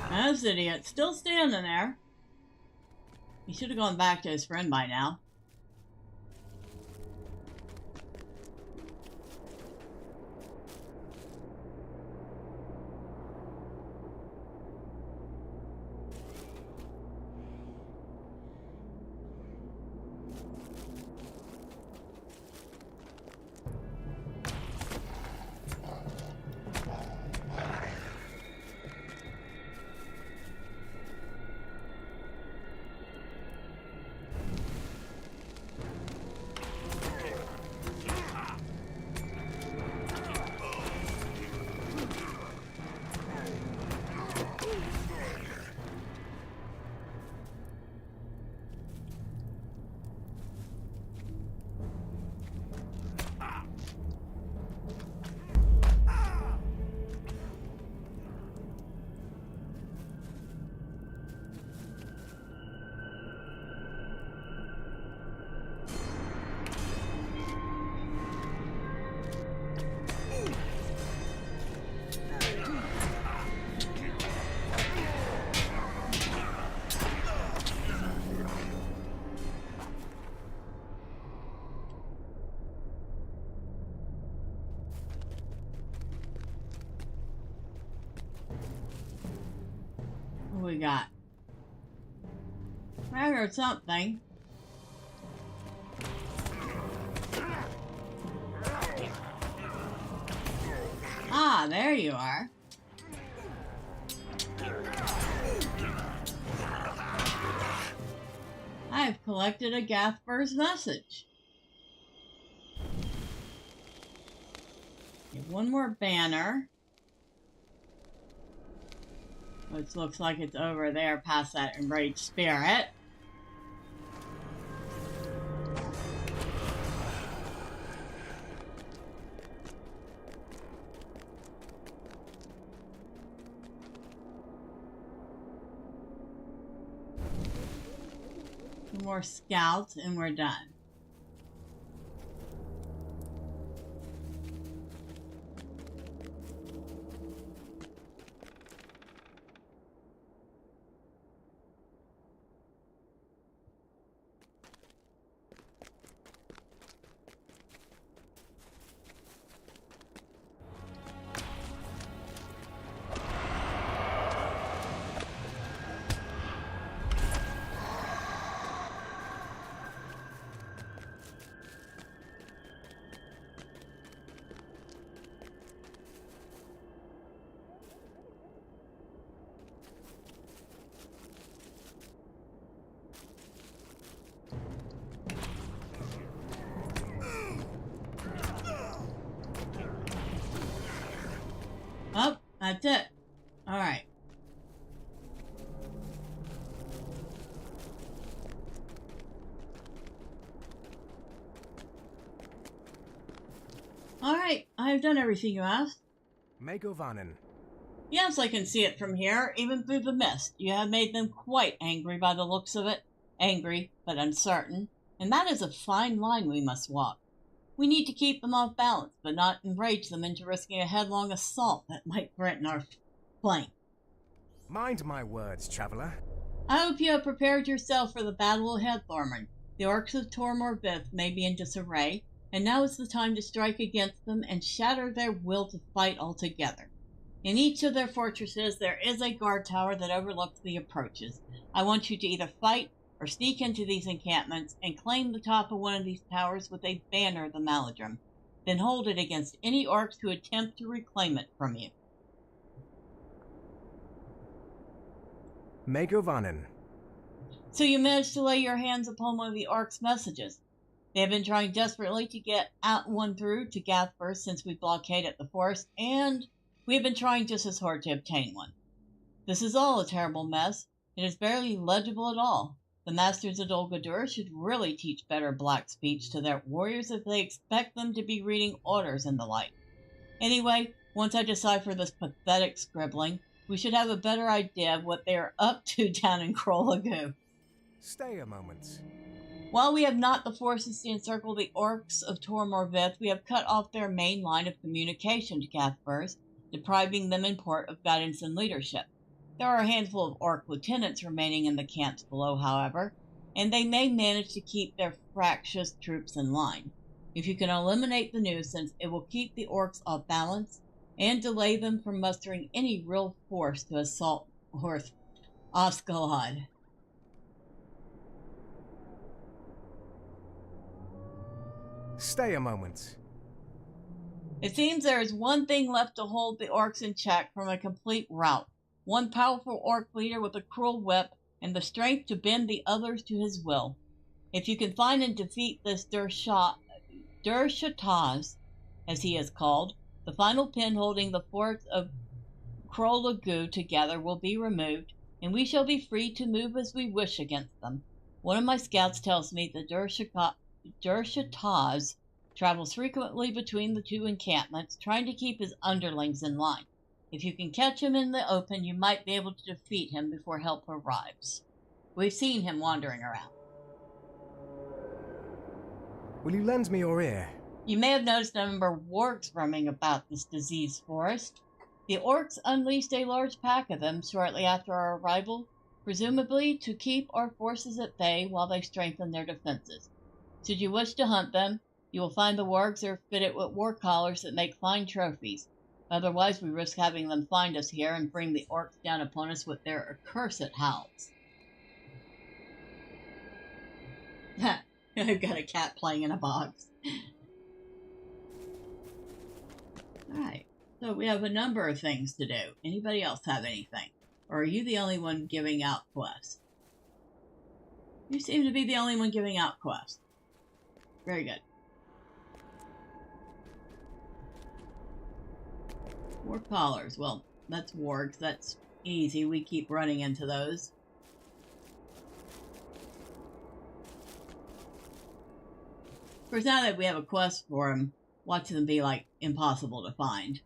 This idiot still standing there. He should have gone back to his friend by now. we got? I heard something. Ah, there you are. I've collected a Gathbur's message. Okay, one more banner. Which looks like it's over there past that enraged spirit. Two more scouts and we're done. Oh, that's it. All right. All right, I've done everything you asked. Megovanen. Yes, I can see it from here, even through the mist. You have made them quite angry by the looks of it. Angry, but uncertain. And that is a fine line we must walk. We need to keep them off balance, but not enrage them into risking a headlong assault that might threaten our flank. Mind my words, traveler. I hope you have prepared yourself for the battle ahead, Thormurn. The orcs of Thormurn may be in disarray, and now is the time to strike against them and shatter their will to fight altogether. In each of their fortresses there is a guard tower that overlooks the approaches. I want you to either fight or sneak into these encampments and claim the top of one of these towers with a banner of the Maladrim. Then hold it against any orcs who attempt to reclaim it from you. Megovanen. So you managed to lay your hands upon one of the orcs' messages. They have been trying desperately to get one through to Gathburst since we blockaded the forest, and we have been trying just as hard to obtain one. This is all a terrible mess. It is barely legible at all. The masters of Dol Guldur should really teach better black speech to their warriors if they expect them to be reading orders and the like. Anyway, once I decipher this pathetic scribbling, we should have a better idea of what they are up to down in Krolagoo. Stay a moment. While we have not the forces to encircle the orcs of Thormurn, we have cut off their main line of communication to Gathburst, depriving them in part of guidance and leadership. There are a handful of orc lieutenants remaining in the camps below, however, and they may manage to keep their fractious troops in line. If you can eliminate the nuisance, it will keep the orcs off balance and delay them from mustering any real force to assault Osgiliath. Stay a moment. It seems there is one thing left to hold the orcs in check from a complete rout. One powerful orc leader with a cruel whip and the strength to bend the others to his will. If you can find and defeat this Durshataz, as he is called, the final pin holding the forts of Krolagoo together will be removed, and we shall be free to move as we wish against them. One of my scouts tells me that Durshataz travels frequently between the two encampments, trying to keep his underlings in line. If you can catch him in the open, you might be able to defeat him before help arrives. We've seen him wandering around. Will you lend me your ear? You may have noticed a number of wargs roaming about this diseased forest. The orcs unleashed a large pack of them shortly after our arrival, presumably to keep our forces at bay while they strengthen their defenses. Should you wish to hunt them, you will find the wargs are fitted with war collars that make fine trophies. Otherwise, we risk having them find us here and bring the orcs down upon us with their accursed howls. I've got a cat playing in a box. Alright, so we have a number of things to do. Anybody else have anything? Or are you the only one giving out quests? You seem to be the only one giving out quests. Very good. More collars. Well, that's wargs. That's easy. We keep running into those. Of course, now that we have a quest for them, watching them be, like, impossible to find.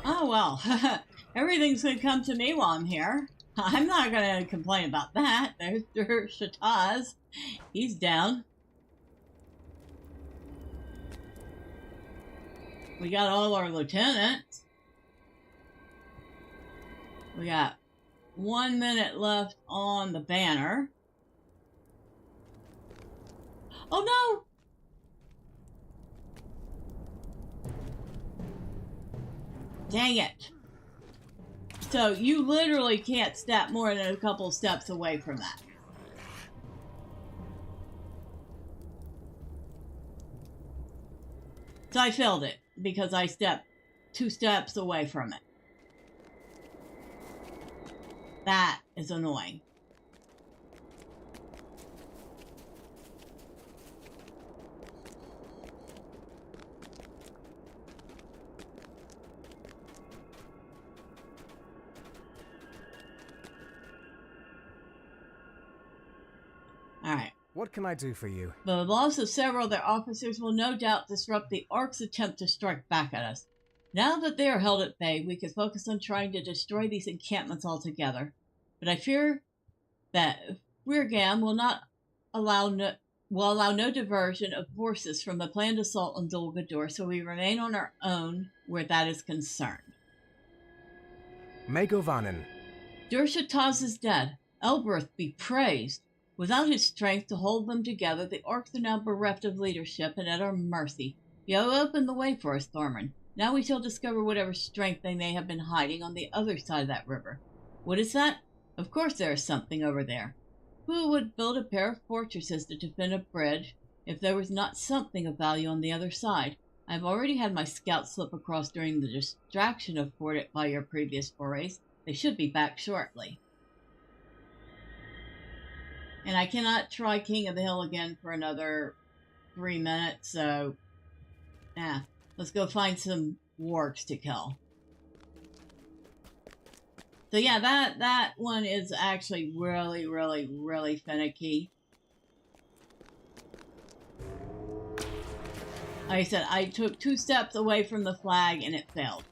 Oh, well, everything's going to come to me while I'm here. I'm not going to complain about that. There's Shataz. He's down. We got all our lieutenants. We got 1 minute left on the banner. Oh, no! Dang it. So you literally can't step more than a couple steps away from that. So I failed it because I stepped 2 steps away from it. That is annoying. Alright. What can I do for you? The loss of several of their officers will no doubt disrupt the Orcs' attempt to strike back at us. Now that they are held at bay, we can focus on trying to destroy these encampments altogether. But I fear that Wirgam will allow no diversion of forces from the planned assault on Dol Guldur, so we remain on our own where that is concerned. Megovanen. Durshataz is dead. Elberth be praised. Without his strength to hold them together, the Orcs are now bereft of leadership and at our mercy. You have opened the way for us, Thormurn. Now we shall discover whatever strength they may have been hiding on the other side of that river. What is that? Of course there is something over there. Who would build a pair of fortresses to defend a bridge if there was not something of value on the other side? I have already had my scouts slip across during the distraction afforded by your previous forays. They should be back shortly. And I cannot try King of the Hill again for another 3 minutes, so... let's go find some wargs to kill. So yeah, that one is actually really, really, really finicky. Like I said, I took 2 steps away from the flag and it failed.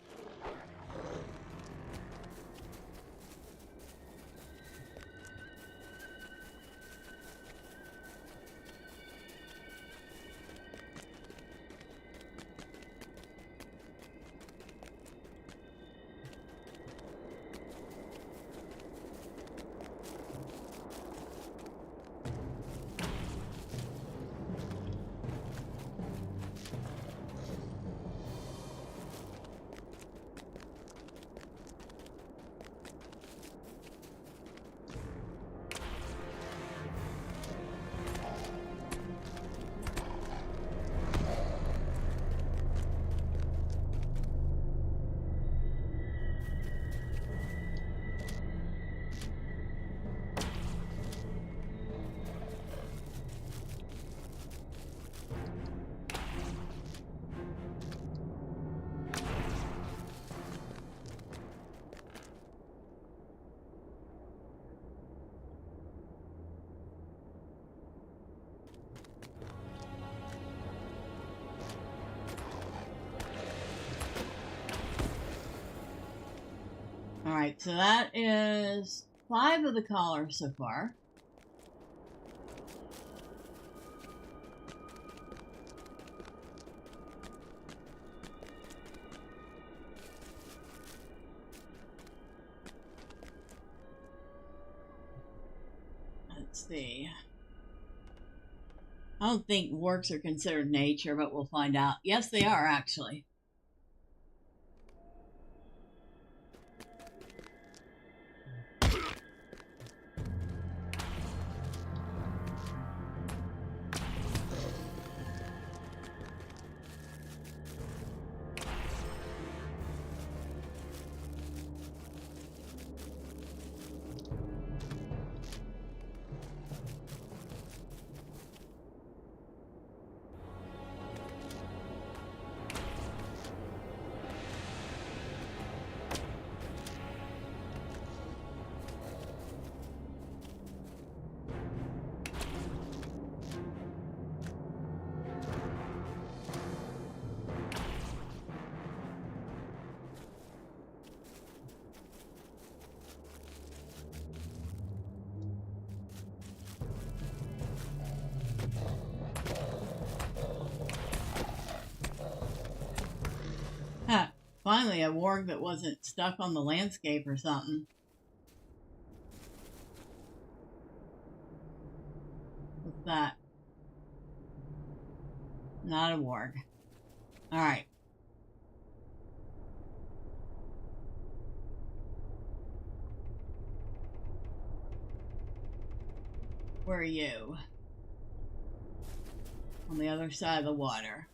Alright, so that is 5 of the collars so far. Let's see. I don't think wargs are considered nature, but we'll find out. Yes, they are, actually. Ha! Finally, a warg that wasn't stuck on the landscape or something. What's that? Not a warg. Alright. Where are you? On the other side of the water.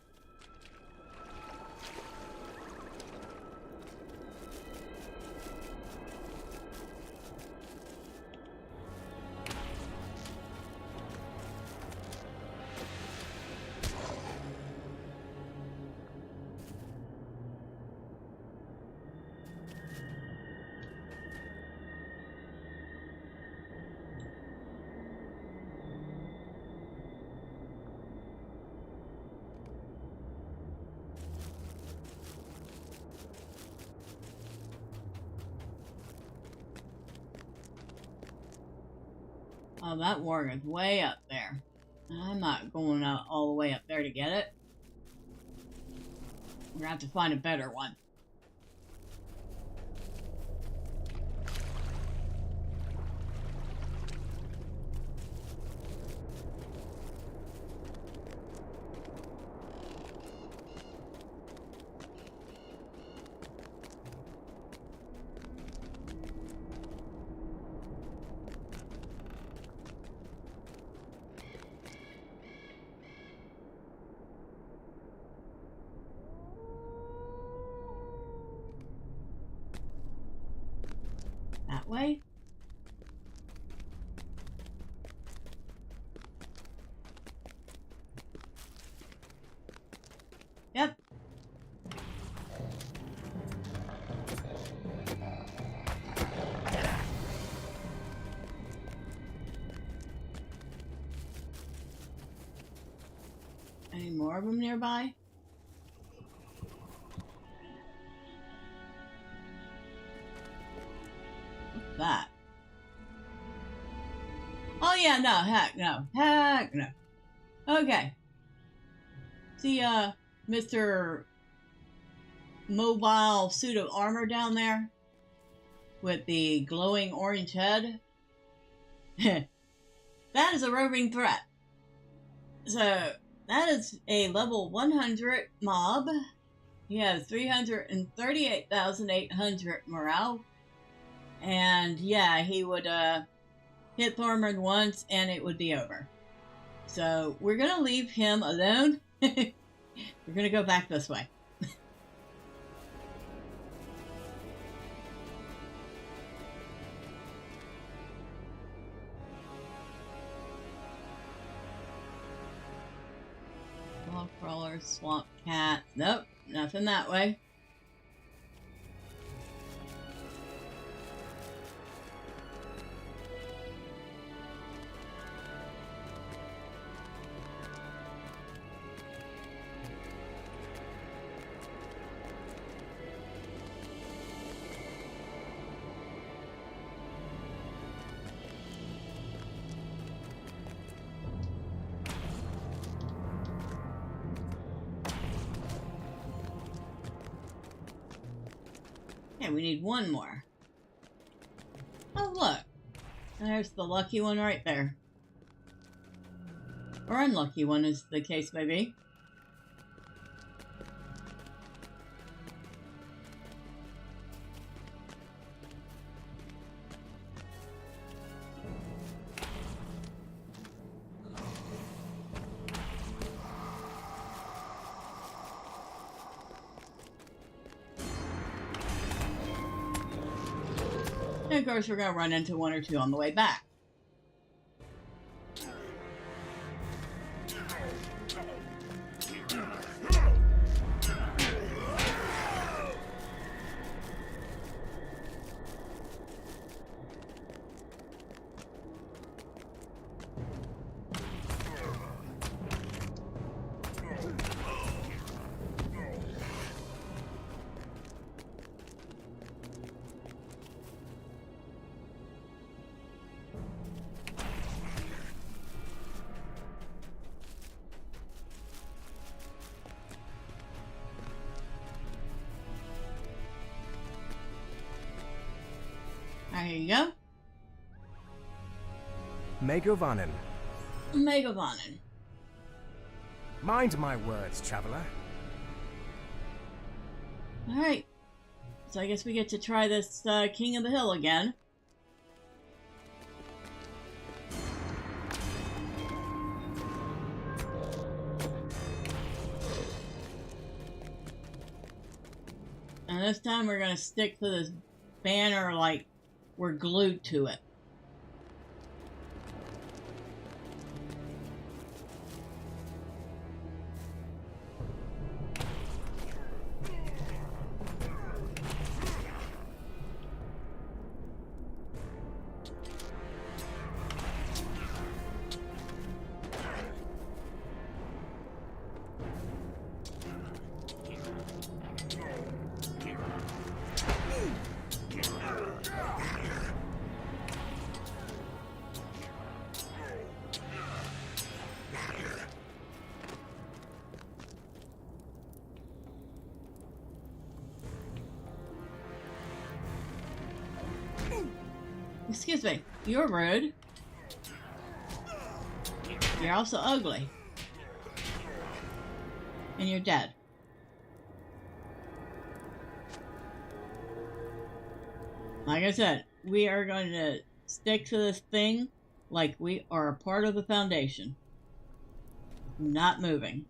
Oh, that warg is way up there. I'm not going out all the way up there to get it. We're gonna have to find a better one. That way? Yep. Any more of them nearby? What's that? Oh yeah, no, heck no. Heck no. Okay. See, Mr. Mobile suit of armor down there? With the glowing orange head? That is a roving threat. So, that is a level 100 mob. He has 338,800 morale. And yeah, he would hit Thormurn once and it would be over. So, we're going to leave him alone. We're going to go back this way. Wall crawler, swamp cat. Nope, nothing that way. Okay, we need one more. Oh, look. There's the lucky one right there. Or unlucky one, as the case may be. And of course, we're going to run into one or two on the way back. There you go. Megovanen. Megavanen. Mind my words, traveler. Alright. So I guess we get to try this King of the Hill again. And this time we're going to stick to this banner like we're glued to it. Excuse me, you're rude. You're also ugly. And you're dead. Like I said, we are going to stick to this thing like we are a part of the Foundation. Not moving.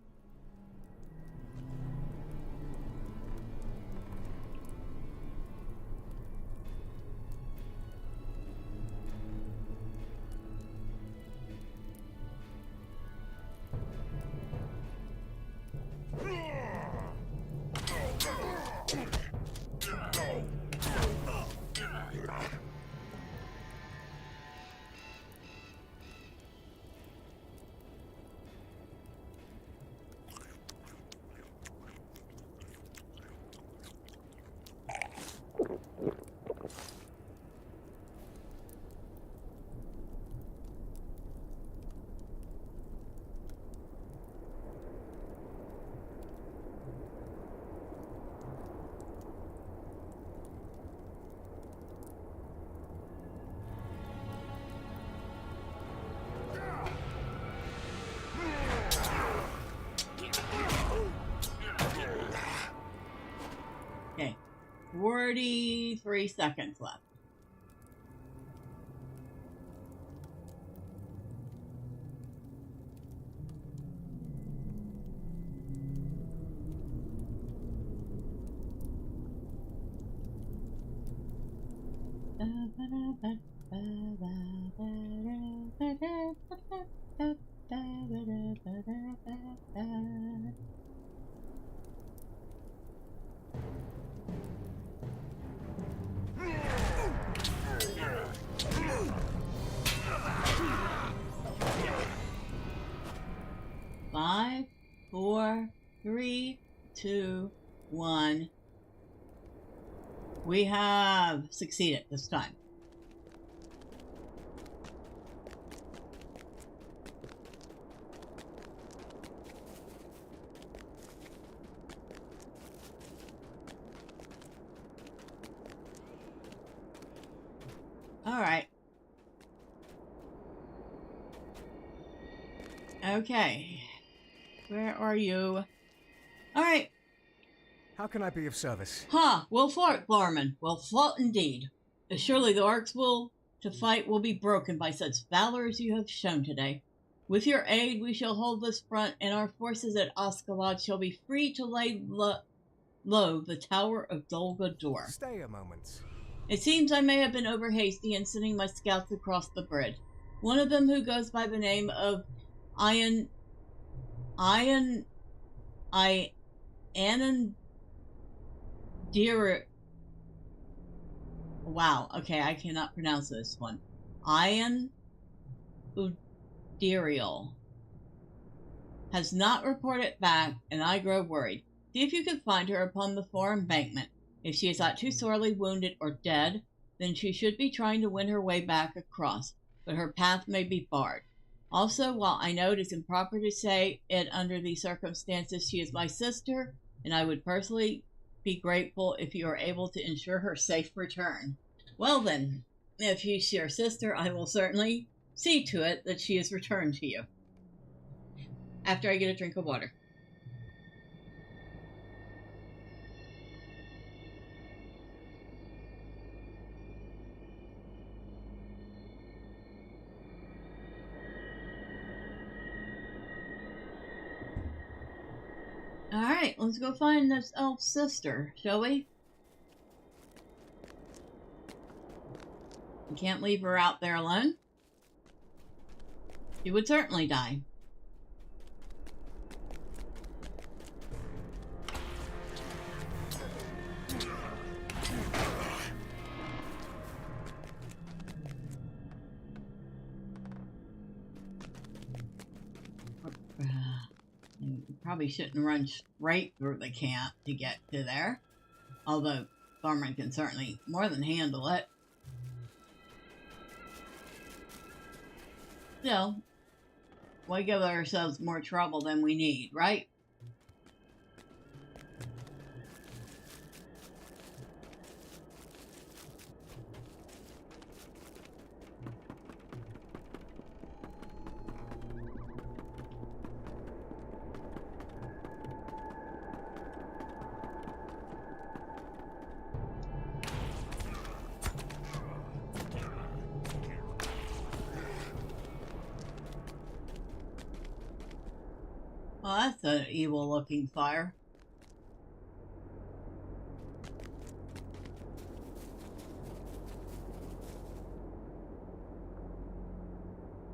43 seconds left. Five, four, three, two, one. We have succeeded this time. All right. Okay. Where are you? All right. How can I be of service? We'll fought, Thormurn. We'll fought indeed. Surely the orcs to fight will be broken by such valor as you have shown today. With your aid, we shall hold this front, and our forces at Oskalod shall be free to lay low the tower of Dol Guldur. Stay a moment. It seems I may have been over hasty in sending my scouts across the bridge. One of them, who goes by the name of Wow, okay, I cannot pronounce this one. Ian Udiriel has not reported back, and I grow worried. See if you can find her upon the far embankment. If she is not too sorely wounded or dead, then she should be trying to win her way back across, but her path may be barred. Also, while I know it is improper to say it under these circumstances, she is my sister, and I would personally be grateful if you are able to ensure her safe return. Well then, if she's your sister, I will certainly see to it that she is returned to you. After I get a drink of water. Alright, let's go find this elf sister, shall we? We can't leave her out there alone. She would certainly die. Probably shouldn't run straight through the camp to get to there. Although Thormurn can certainly more than handle it. Still, we give ourselves more trouble than we need, right? Well, that's an evil-looking fire.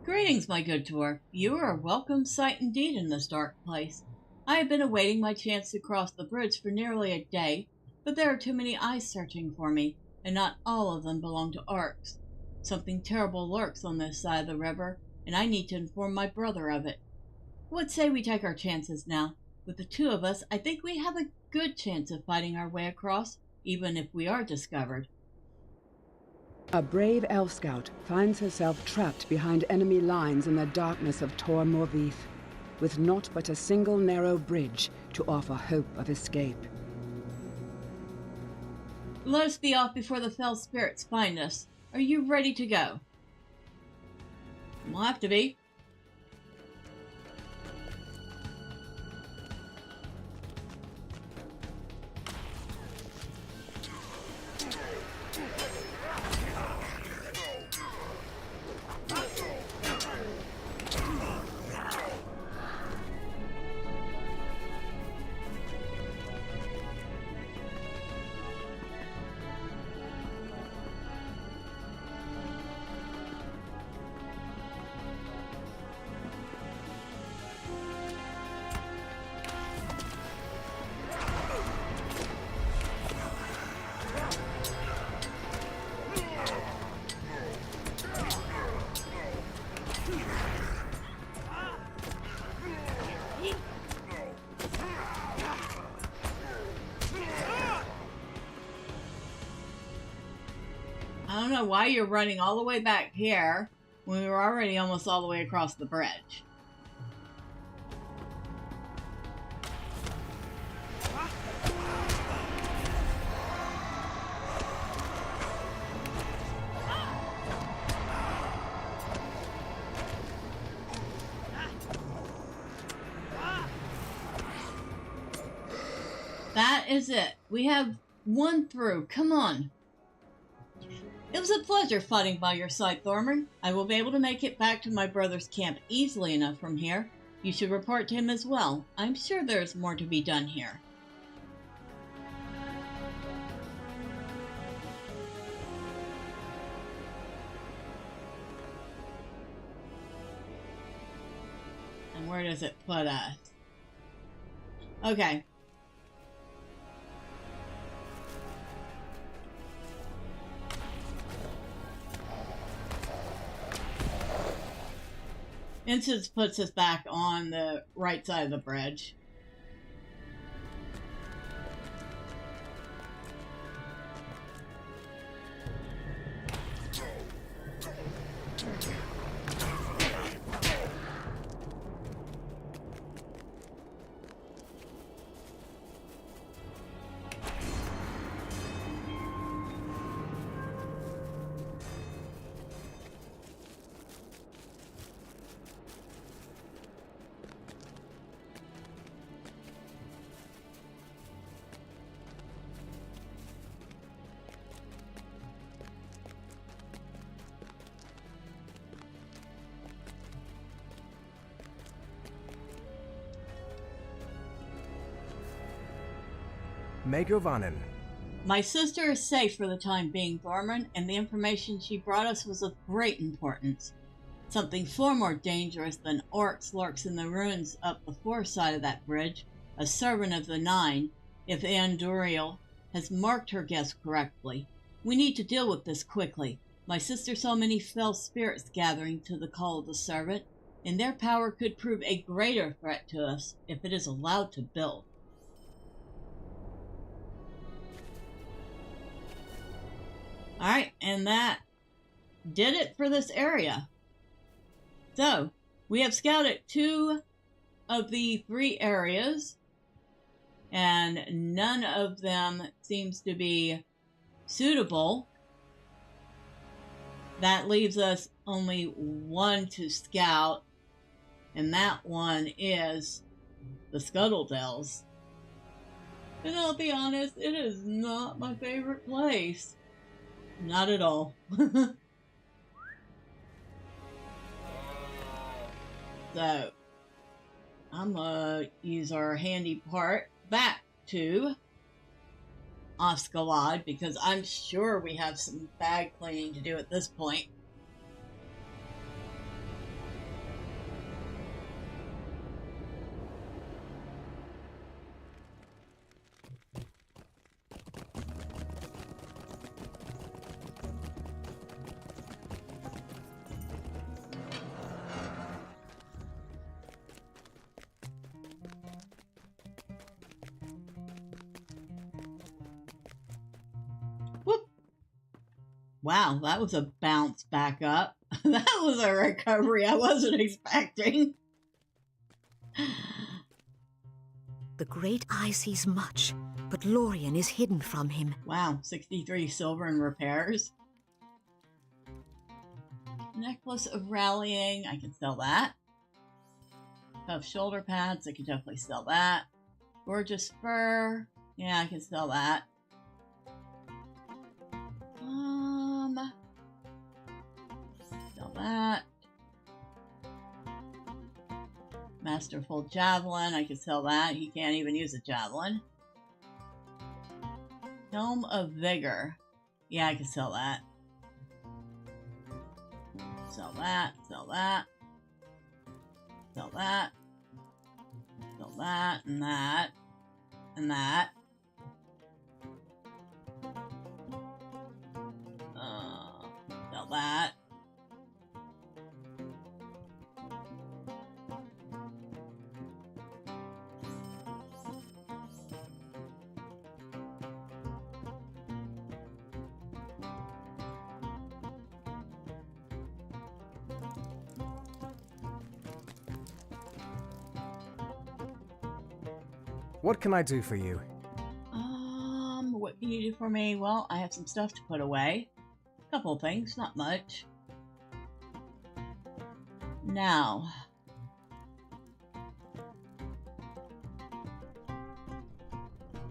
Greetings, my good dwarf. You are a welcome sight indeed in this dark place. I have been awaiting my chance to cross the bridge for nearly a day, but there are too many eyes searching for me, and not all of them belong to orcs. Something terrible lurks on this side of the river, and I need to inform my brother of it. What say we take our chances now? With the two of us, I think we have a good chance of fighting our way across, even if we are discovered. A brave elf scout finds herself trapped behind enemy lines in the darkness of Thormurn, with naught but a single narrow bridge to offer hope of escape. Let us be off before the fell spirits find us. Are you ready to go? We'll have to be. don't know why you're running all the way back here when we were already almost all the way across the bridge. That is it. We have one through. Come on. It was a pleasure fighting by your side, Thormurn. I will be able to make it back to my brother's camp easily enough from here. You should report to him as well. I'm sure there's more to be done here. And where does it put us? Okay. Instance puts us back on the right side of the bridge. Megovanen. My sister is safe for the time being, Thormurn, and the information she brought us was of great importance. Something far more dangerous than orcs lurks in the ruins up the fore side of that bridge, a servant of the Nine, if Anduriel has marked her guess correctly. We need to deal with this quickly. My sister saw many fell spirits gathering to the call of the servant, and their power could prove a greater threat to us if it is allowed to build. Alright, and that did it for this area. So, we have scouted 2 of the 3 areas, and none of them seems to be suitable. That leaves us only 1 to scout, and that one is the Scuttle Dells. And I'll be honest, it is not my favorite place. Not at all. So, I'm gonna use our handy part back to Oscalad because I'm sure we have some bag cleaning to do at this point. Wow, that was a bounce back up. That was a recovery I wasn't expecting. The great eye sees much, but Lorien is hidden from him. Wow, 63 silver in repairs. Necklace of Rallying, I can sell that. Tough shoulder pads, I can definitely sell that. Gorgeous fur, yeah, I can sell that. Sell that. Masterful Javelin, I can sell that. He can't even use a javelin. Helm of Vigor. Yeah, I can sell that. Sell that, sell that. Sell that. Sell that, and that. And that. Sell that. What can I do for you? What can you do for me? Well, I have some stuff to put away. A couple of things, not much. Now,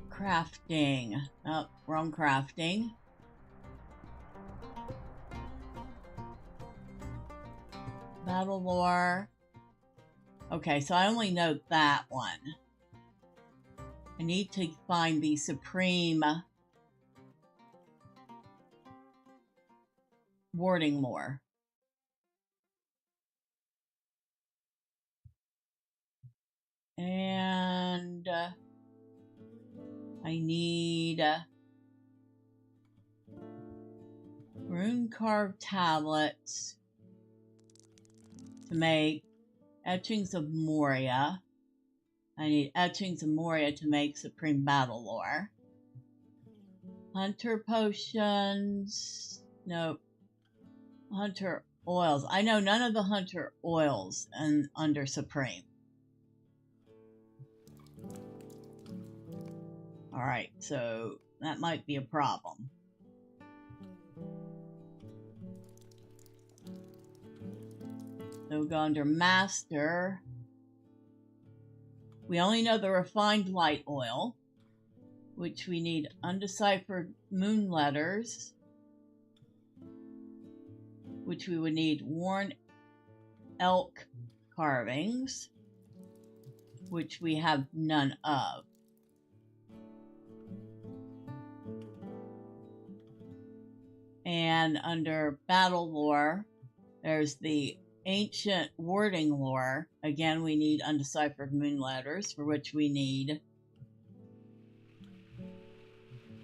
crafting. Oh, wrong crafting. Battle lore. Okay, so I only know that one. I need to find the supreme warding lore. And I need rune carved tablets to make etchings of Moria. I need etchings of Moria to make supreme battle lore. Hunter potions. Nope. Hunter oils. I know none of the hunter oils under supreme. Alright, so that might be a problem. So we'll go under master. We only know the refined light oil, which we need undeciphered moon letters, which we would need worn elk carvings, which we have none of. And under battle lore, there's the ancient wording lore. Again, we need undeciphered moon letters, for which we need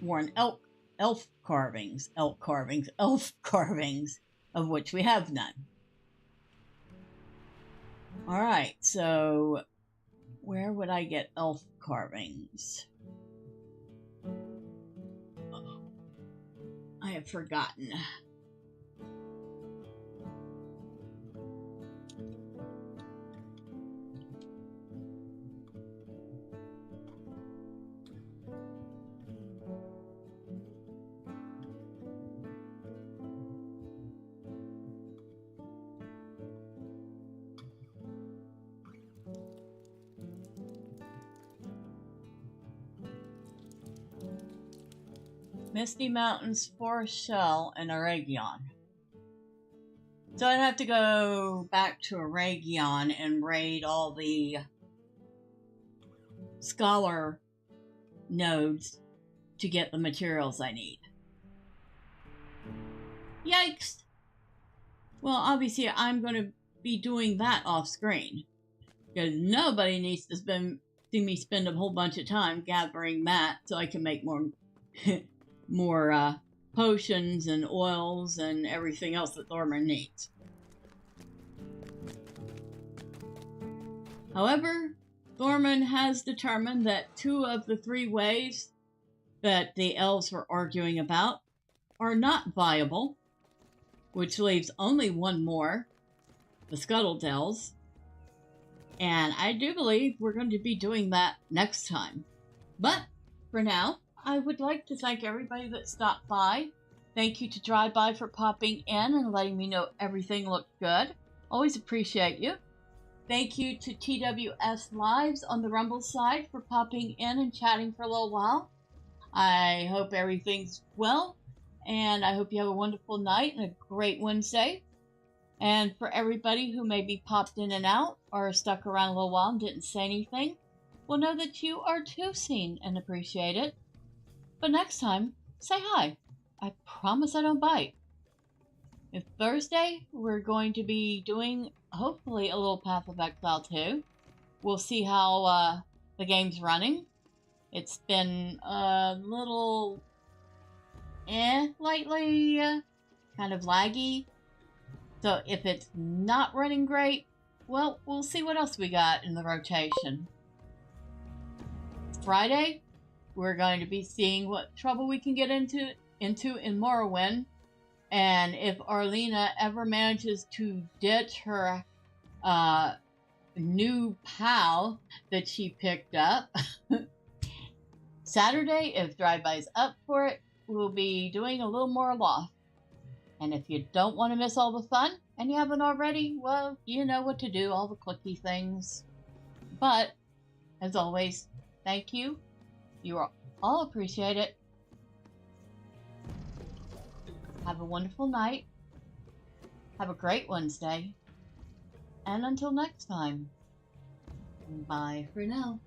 worn elf carvings, elf carvings, of which we have none. Alright, so where would I get elf carvings? I have forgotten. Misty Mountains, Forest Shell, and Aragion. So I'd have to go back to Aragion and raid all the scholar nodes to get the materials I need. Yikes! Well, obviously I'm going to be doing that off screen, because nobody needs to see me spend a whole bunch of time gathering that so I can make more more potions and oils and everything else that Thormurn needs. However, Thormurn has determined that 2 of the 3 ways that the elves were arguing about are not viable, which leaves only one more, the Scuttle Dells, and I do believe we're going to be doing that next time. But for now, I would like to thank everybody that stopped by. Thank you to Drive By for popping in and letting me know everything looked good. Always appreciate you. Thank you to TWS Lives on the Rumble side for popping in and chatting for a little while. I hope everything's well, and I hope you have a wonderful night and a great Wednesday. And for everybody who maybe popped in and out or stuck around a little while and didn't say anything, we'll know that you are too seen and appreciated. But next time, say hi. I promise I don't bite. If Thursday, we're going to be doing, hopefully, a little Path of Exile 2. We'll see how the game's running. It's been a little lately, kind of laggy. So if it's not running great, well, we'll see what else we got in the rotation. Friday, we're going to be seeing what trouble we can get into in Morrowind, and if Arlena ever manages to ditch her new pal that she picked up, Saturday, if Drive-By's up for it, we'll be doing a little more loft. And if you don't want to miss all the fun, and you haven't already, well, you know what to do, all the clicky things. But, as always, thank you. You are all appreciate it. Have a wonderful night. Have a great Wednesday. And until next time, bye for now.